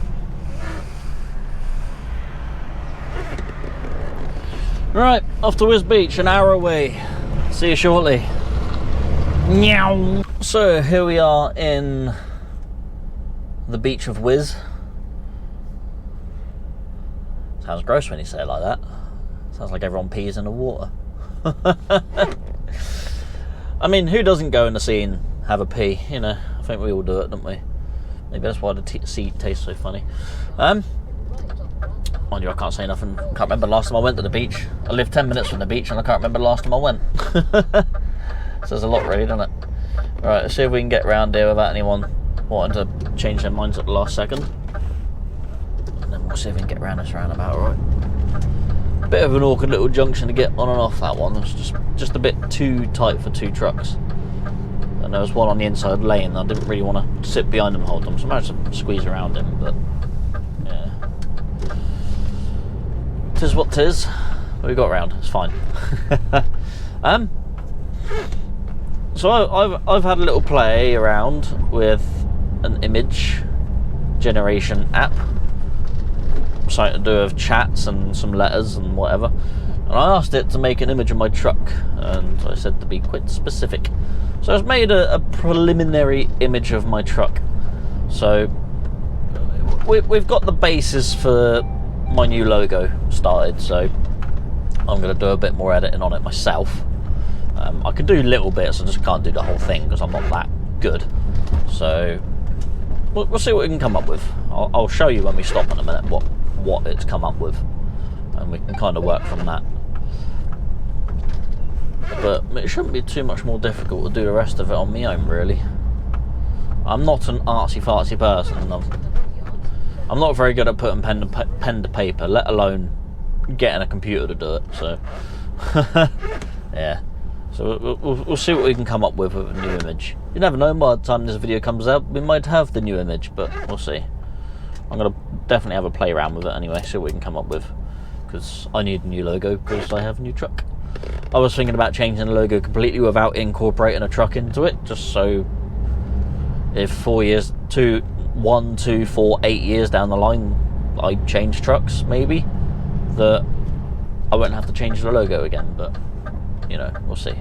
Right, off to Wiz Beach, an hour away. See you shortly. Meow. So here we are in the beach of Wiz. Sounds gross when you say it like that. Sounds like everyone pees in the water. I mean, who doesn't go in the sea and have a pee? You know, I think we all do it, don't we? Maybe that's why the sea tastes so funny. Mind you, I can't say nothing. Can't remember the last time I went to the beach. I live 10 minutes from the beach and I can't remember the last time I went. Says a lot really, doesn't it? Right, let's see if we can get round here without anyone wanting to change their minds at the last second. And then we'll see if we can get round this roundabout, alright? Bit of an awkward little junction to get on and off that one. It's just a bit too tight for 2 trucks. And there was one on the inside lane. I didn't really want to sit behind him and hold them, so I managed to squeeze around him, but yeah. 'Tis what 'tis. We got round, it's fine. So I've had a little play around with an image generation app. Something to do with chats and some letters and whatever. And I asked it to make an image of my truck, and I said to be quite specific. So I've made a preliminary image of my truck. So we've got the basis for my new logo started, so I'm going to do a bit more editing on it myself. I can do little bits, I just can't do the whole thing because I'm not that good. So we'll see what we can come up with. I'll show you when we stop in a minute what it's come up with, and we can kind of work from that. But it shouldn't be too much more difficult to do the rest of it on my own, really. I'm not an artsy-fartsy person. I'm not very good at putting pen to paper, let alone getting a computer to do it, so yeah. So we'll see what we can come up with a new image. You never know, by the time this video comes out, we might have the new image, but we'll see. I'm going to definitely have a play around with it anyway, see what we can come up with, because I need a new logo because I have a new truck. I was thinking about changing the logo completely without incorporating a truck into it, just so if 4 years, 1, 2, 4, 8 years down the line I change trucks, maybe, that I won't have to change the logo again, but you know, we'll see.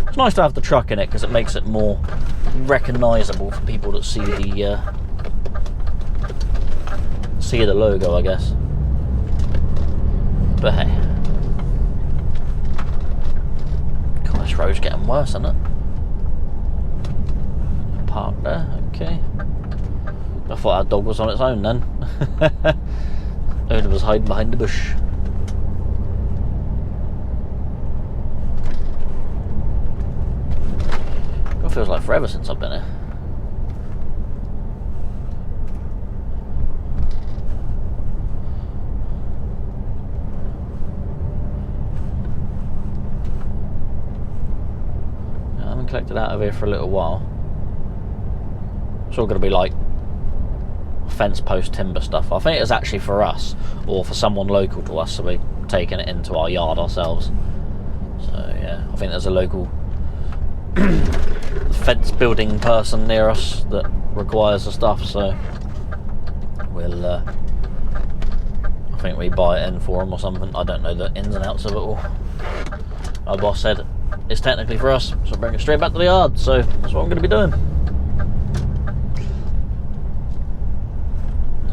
It's nice to have the truck in it because it makes it more recognisable for people that see the logo, I guess. But hey, God, this road's getting worse, isn't it? Park there, okay. I thought that dog was on its own then. Owner was hiding behind the bush. It feels like forever since I've been here. I haven't collected out of here for a little while. It's all going to be like fence post timber stuff. I think it's actually for us or for someone local to us, so we're taking it into our yard ourselves. So yeah, I think there's a local fence building person near us that requires the stuff, so we'll I think we buy it in for them or something. I don't know the ins and outs of it all. My boss said it's technically for us, so bring it straight back to the yard, so that's what I'm going to be doing.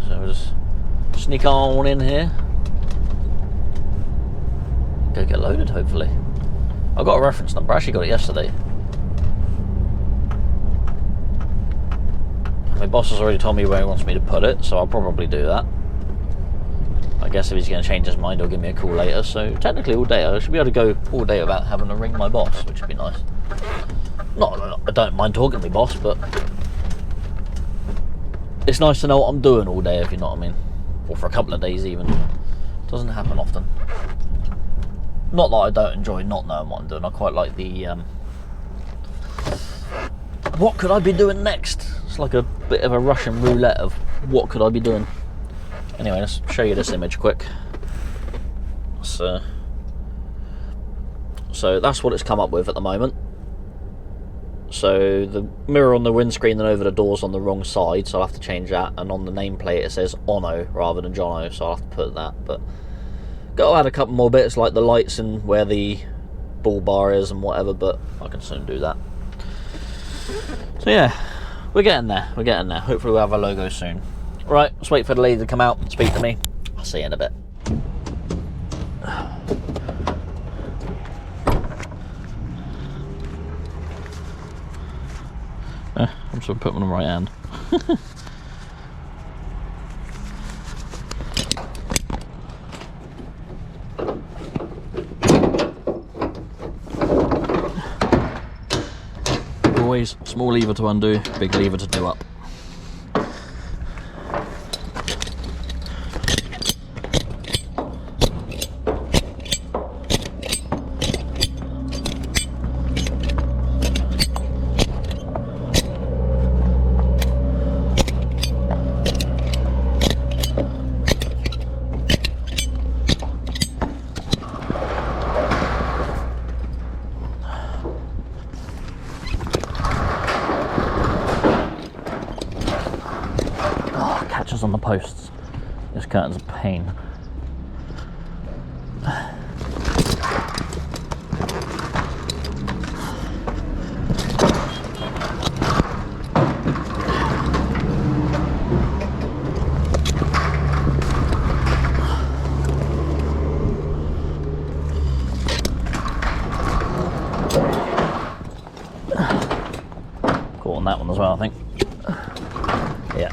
So we'll just sneak on in here, go get loaded hopefully. I got a reference number, I actually got it yesterday. My boss has already told me where he wants me to put it, so I'll probably do that. I guess if he's going to change his mind, he'll give me a call later. So technically all day, I should be able to go all day without having to ring my boss, which would be nice. Not, I don't mind talking to my boss, but it's nice to know what I'm doing all day, if you know what I mean. Or for a couple of days even. Doesn't happen often. Not that I don't enjoy not knowing what I'm doing. I quite like the what could I be doing next? It's like a bit of a Russian roulette of what could I be doing. Anyway, let's show you this image quick. So that's what it's come up with at the moment. So the mirror on the windscreen and over the door's on the wrong side, so I'll have to change that. And on the nameplate it says Ono rather than Jono, so I'll have to put that. But got to add a couple more bits like the lights and where the bull bar is and whatever, but I can soon do that. So yeah, we're getting there, Hopefully we'll have a logo soon. Right, let's wait for the lady to come out and speak to me. I'll see you in a bit. I'm just going to put them on the right hand. Always small lever to undo, big lever to do up. On the posts. This curtain's a pain. Caught on that one as well, I think. Yeah.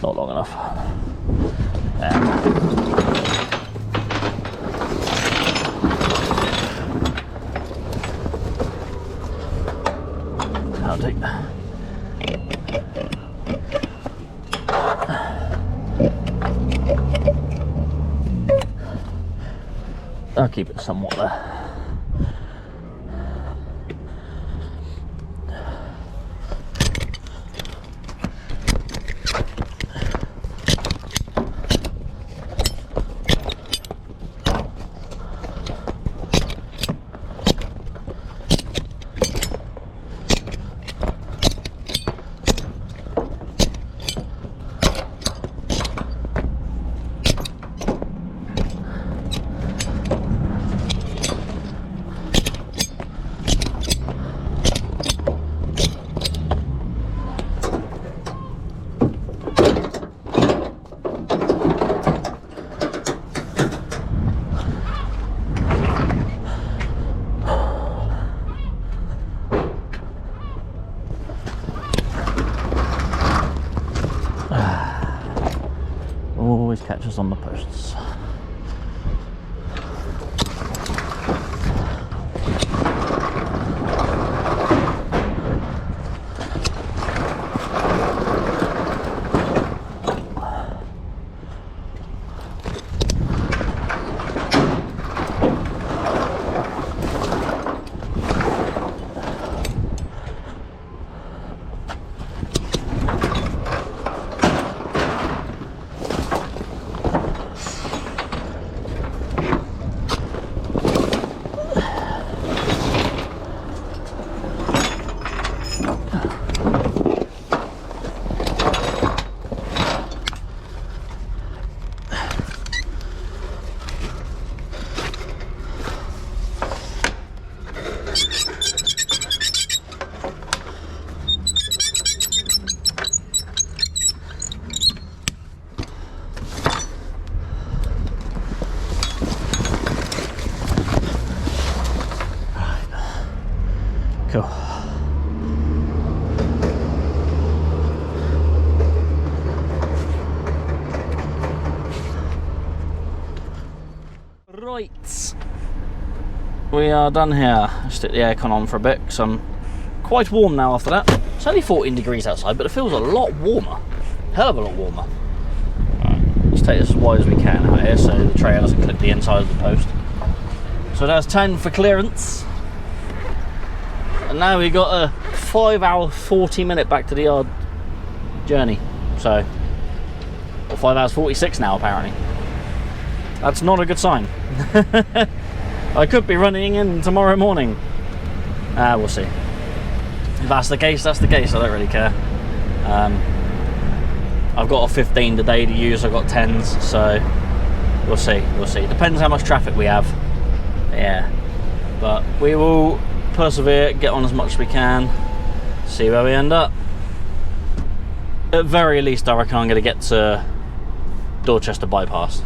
Not long enough. I'll take that. I'll keep it somewhat there. Always catches on the posts. Cool. we are done here. Stick the aircon on for a bit because I'm quite warm now after that. It's only 14 degrees outside, but it feels a lot warmer. Hell of a lot warmer. Right, let's take this as wide as we can out here so the trailer doesn't clip the inside of the post. So that's 10 for clearance. And now we got a 5 hour, 40 minute back to the yard journey. So, or 5 hours 46 now apparently. That's not a good sign. I could be running in tomorrow morning. We'll see. If that's the case, that's the case. I don't really care. I've got a 15 today to use. I've got 10s, so we'll see. We'll see. Depends how much traffic we have. Yeah, but we will persevere, get on as much as we can, see where we end up. At very least, I reckon I'm going to get to Dorchester bypass.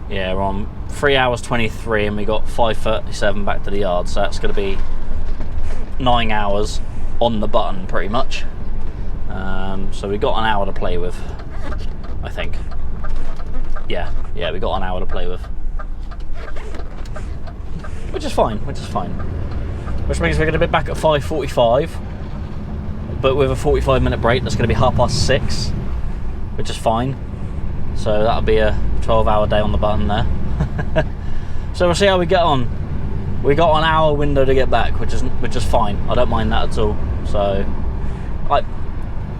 Yeah, we're on 3 hours 23 and we got 5:37 back to the yard, so that's going to be 9 hours on the button pretty much. So we got an hour to play with, I think. Yeah, we got an hour to play with, which is fine. Which means we're going to be back at 5:45, but with a 45-minute break. That's going to be 6:30, which is fine. So that'll be a 12-hour day on the button there. So we'll see how we get on. We got an hour window to get back, which is fine. I don't mind that at all. So, like,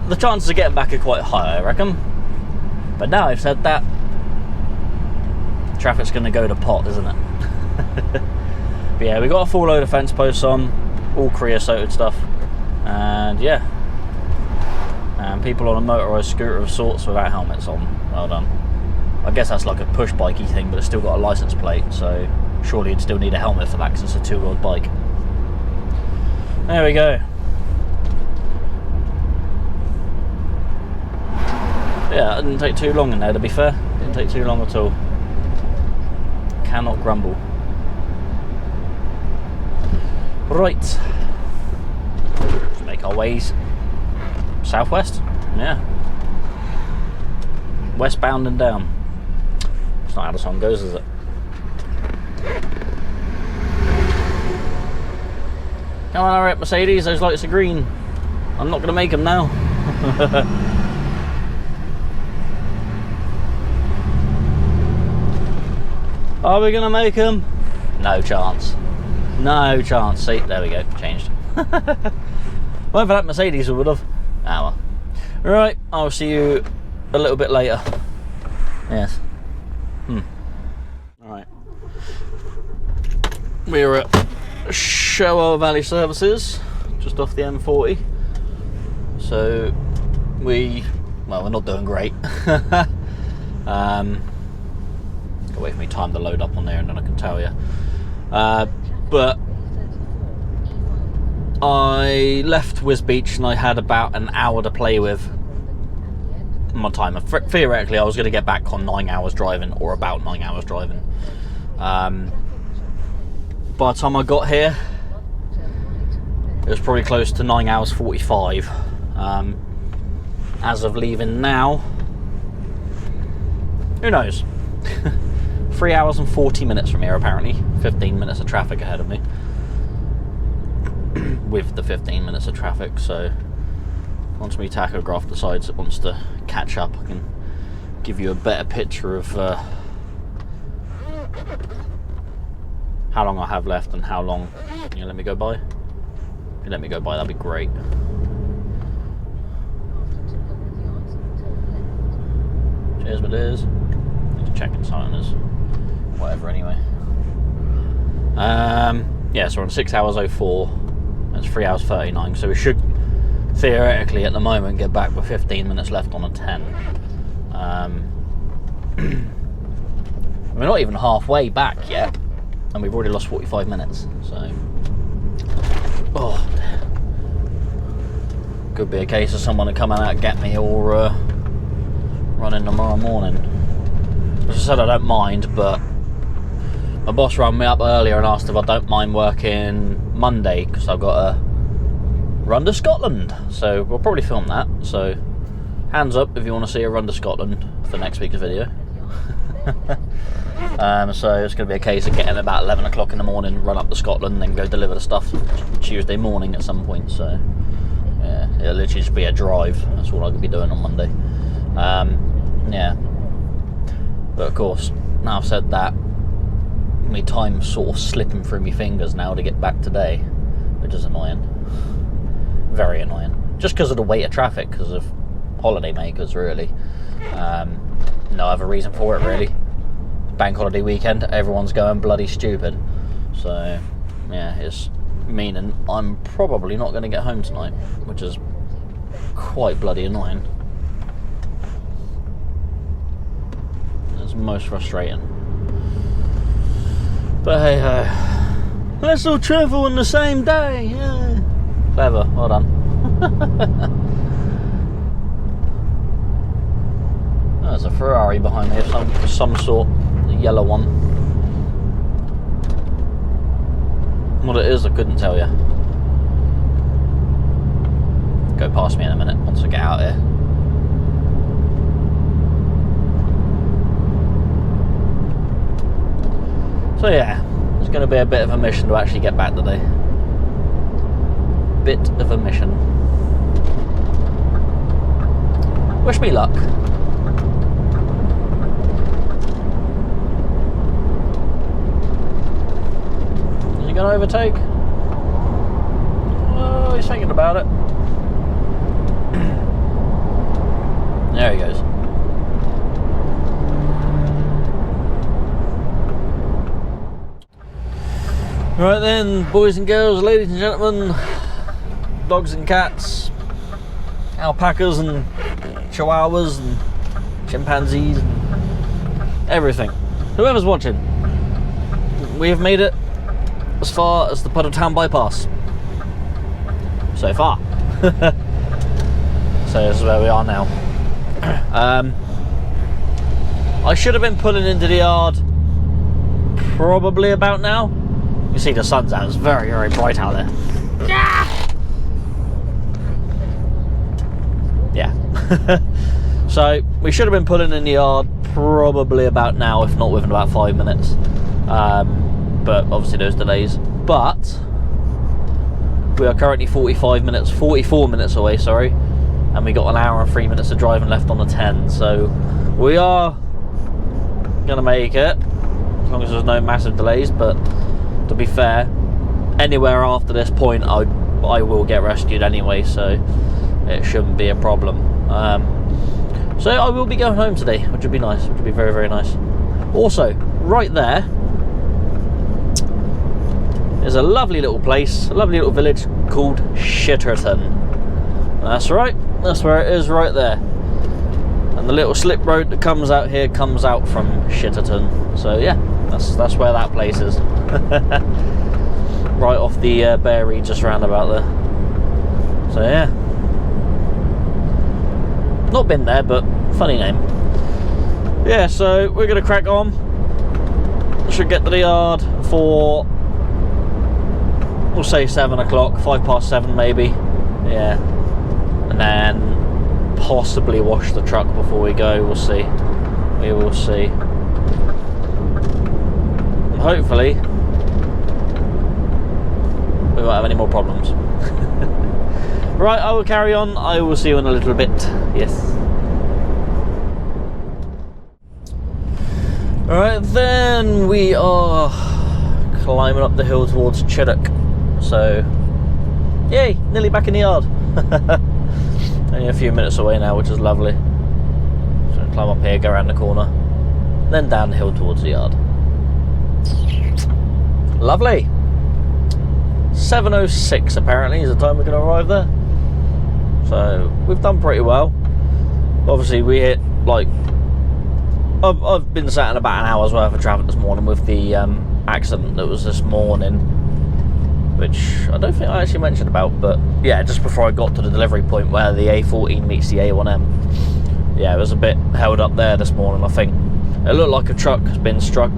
the chances of getting back are quite high, I reckon. But now I've said that, traffic's going to go to pot, isn't it? But yeah, we got a full load of fence posts on, all creosoted stuff, and yeah, and people on a motorised scooter of sorts without helmets on. Well done. I guess that's like a push bikey thing, but it's still got a license plate, so surely you'd still need a helmet for that because it's a 2-wheeled bike. There we go. Yeah, it didn't take too long in there, to be fair. Didn't take too long at all. Cannot grumble. Right. Let's make our ways southwest. Yeah. Westbound and down. It's not how the song goes, is it? Come on, alright, Mercedes, those lights are green. I'm not going to make them now. Are we going to make them? No chance. No chance. See, there we go, changed. Well, for that Mercedes, we would have. Ah, well. Right, I'll see you a little bit later. Yes. Alright. We're at Shower Valley Services, just off the M40. So, we're not doing great. Wait for me time to load up on there and then I can tell you. But I left Wiz Beach and I had about an hour to play with my time. Theoretically, I was going to get back on 9 hours driving, or about 9 hours driving. By the time I got here, it was probably close to 9 hours 45. As of leaving now, who knows? 3 hours and 40 minutes from here, apparently. 15 minutes of traffic ahead of me. With the 15 minutes of traffic, so once my tachograph decides it wants to catch up, I can give you a better picture of how long I have left and how long. Can you let me go by? If you let me go by, that'd be great. Cheers, but it is. Need to check in silence. Whatever, anyway. Yeah, so we're on 6 hours 04. That's 3 hours 39. So we should theoretically, at the moment, get back with 15 minutes left on a 10. We're not even halfway back yet, and we've already lost 45 minutes. So, could be a case of someone coming out and get me, or running tomorrow morning. As I said, I don't mind, but my boss rang me up earlier and asked if I don't mind working Monday because I've got a run to Scotland. So we'll probably film that. So hands up if you want to see a run to Scotland for next week's video. So it's going to be a case of getting about 11 o'clock in the morning, run up to Scotland, and then go deliver the stuff Tuesday morning at some point. So yeah, it'll literally just be a drive. That's all I could be doing on Monday. Yeah, but of course, now I've said that, my time's sort of slipping through my fingers now to get back today, which is annoying. Very annoying. Just because of the weight of traffic, because of holiday makers, really. No other reason for it, really. Bank holiday weekend, everyone's going bloody stupid. So yeah, it's meaning I'm probably not going to get home tonight, which is quite bloody annoying. It's most frustrating. But hey ho, let's all travel on the same day. Yeah. Clever, well done. There's a Ferrari behind me of some sort, a yellow one. What it is, I couldn't tell you. Go past me in a minute once I get out here. So yeah, it's going to be a bit of a mission to actually get back today. Bit of a mission. Wish me luck. Is he going to overtake? Oh, he's thinking about it. There he goes. Right then, boys and girls, ladies and gentlemen, dogs and cats, alpacas and chihuahuas and chimpanzees and everything. Whoever's watching, we have made it as far as the Puddle Town bypass. So far. So this is where we are now. I should have been pulling into the yard probably about now. You see the sun's out, it's very, very bright out there. Yeah. So we should have been pulling in the yard probably about now, if not within about 5 minutes. But obviously there's delays. But we are currently 44 minutes away, sorry. And we got an hour and 3 minutes of driving left on the 10. So we are gonna make it, as long as there's no massive delays. But to be fair, anywhere after this point I will get rescued anyway, so it shouldn't be a problem. So I will be going home today, which would be nice, which would be very, very nice. Also, right there is a lovely little place, a lovely little village called Shitterton. That's right, that's where it is, right there. And the little slip road that comes out here comes out from Shitterton. So yeah, that's where that place is. Right off the Bear Regis roundabout there. So yeah, not been there, but funny name. Yeah, so we're gonna crack on. Should get to the yard for, we'll say 7 o'clock, 7:05 maybe. Yeah, and then possibly wash the truck before we go. We'll see. We will see. And hopefully we won't have any more problems. Right, I will carry on. I will see you in a little bit. Yes. Alright, then we are climbing up the hill towards Chiddock. So, yay, nearly back in the yard. Only a few minutes away now, which is lovely. So climb up here, go around the corner, then down the hill towards the yard. Lovely. 7:06 apparently is the time we're going to arrive there. So we've done pretty well. Obviously we hit, like, I've been sat in about an hour's worth of traffic this morning with the accident that was this morning, which I don't think I actually mentioned about, but yeah, just before I got to the delivery point where the A14 meets the A1M. Yeah, it was a bit held up there this morning, I think. It looked like a truck has been struck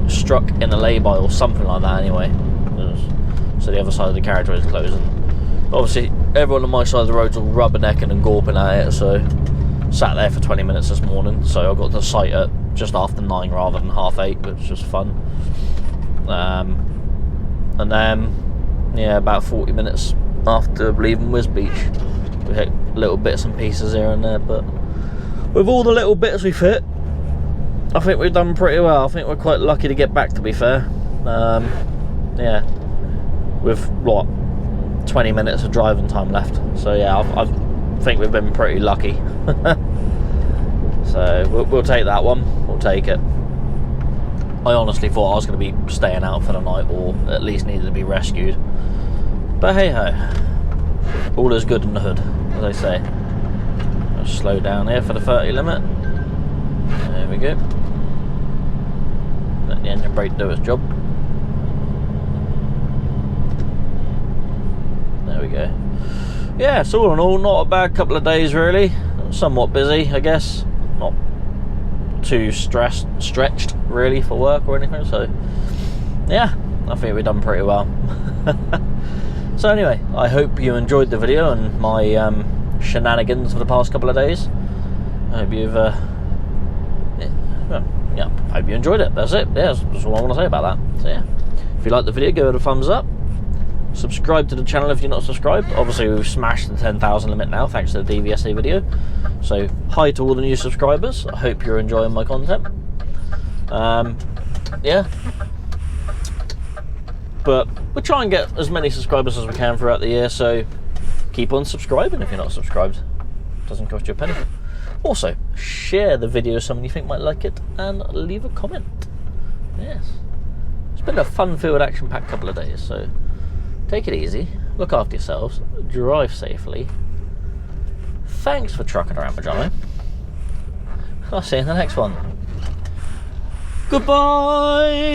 in a lay-by or something like that anyway. So the other side of the carriageway is closed. And obviously, everyone on my side of the road's all rubbernecking and gawping at it, so sat there for 20 minutes this morning. So I got to the site at just after 9 rather than 8:30, which was fun. And then, yeah, about 40 minutes after leaving Wiz Beach, we hit little bits and pieces here and there, but with all the little bits we've hit, I think we've done pretty well. I think we're quite lucky to get back, to be fair. Yeah, with what, 20 minutes of driving time left. So yeah, I think we've been pretty lucky. So we'll take that one. We'll take it. I honestly thought I was going to be staying out for the night, or at least needed to be rescued. But hey ho, all is good in the hood, as I say. I'll slow down here for the 30 limit. There we go. Let the engine brake do its job. There we go. Yeah, so all in all, not a bad couple of days really. Somewhat busy, I guess. Not too stretched really for work or anything, so yeah, I think we've done pretty well. So anyway, I hope you enjoyed the video and my shenanigans for the past couple of days. I hope you've yeah, I hope you enjoyed it. That's it. Yeah, that's all I want to say about that. So yeah, if you liked the video, give it a thumbs up. Subscribe to the channel if you're not subscribed. Obviously we've smashed the 10,000 limit now thanks to the DVSA video, so hi to all the new subscribers. I hope you're enjoying my content. Yeah, but we'll try and get as many subscribers as we can throughout the year, so keep on subscribing if you're not subscribed. Doesn't cost you a penny. Also, share the video with someone you think might like it and leave a comment. Yes, it's been a fun-filled, action-packed couple of days, so take it easy, look after yourselves, drive safely. Thanks for trucking around with Johnny. I'll see you in the next one. Goodbyes!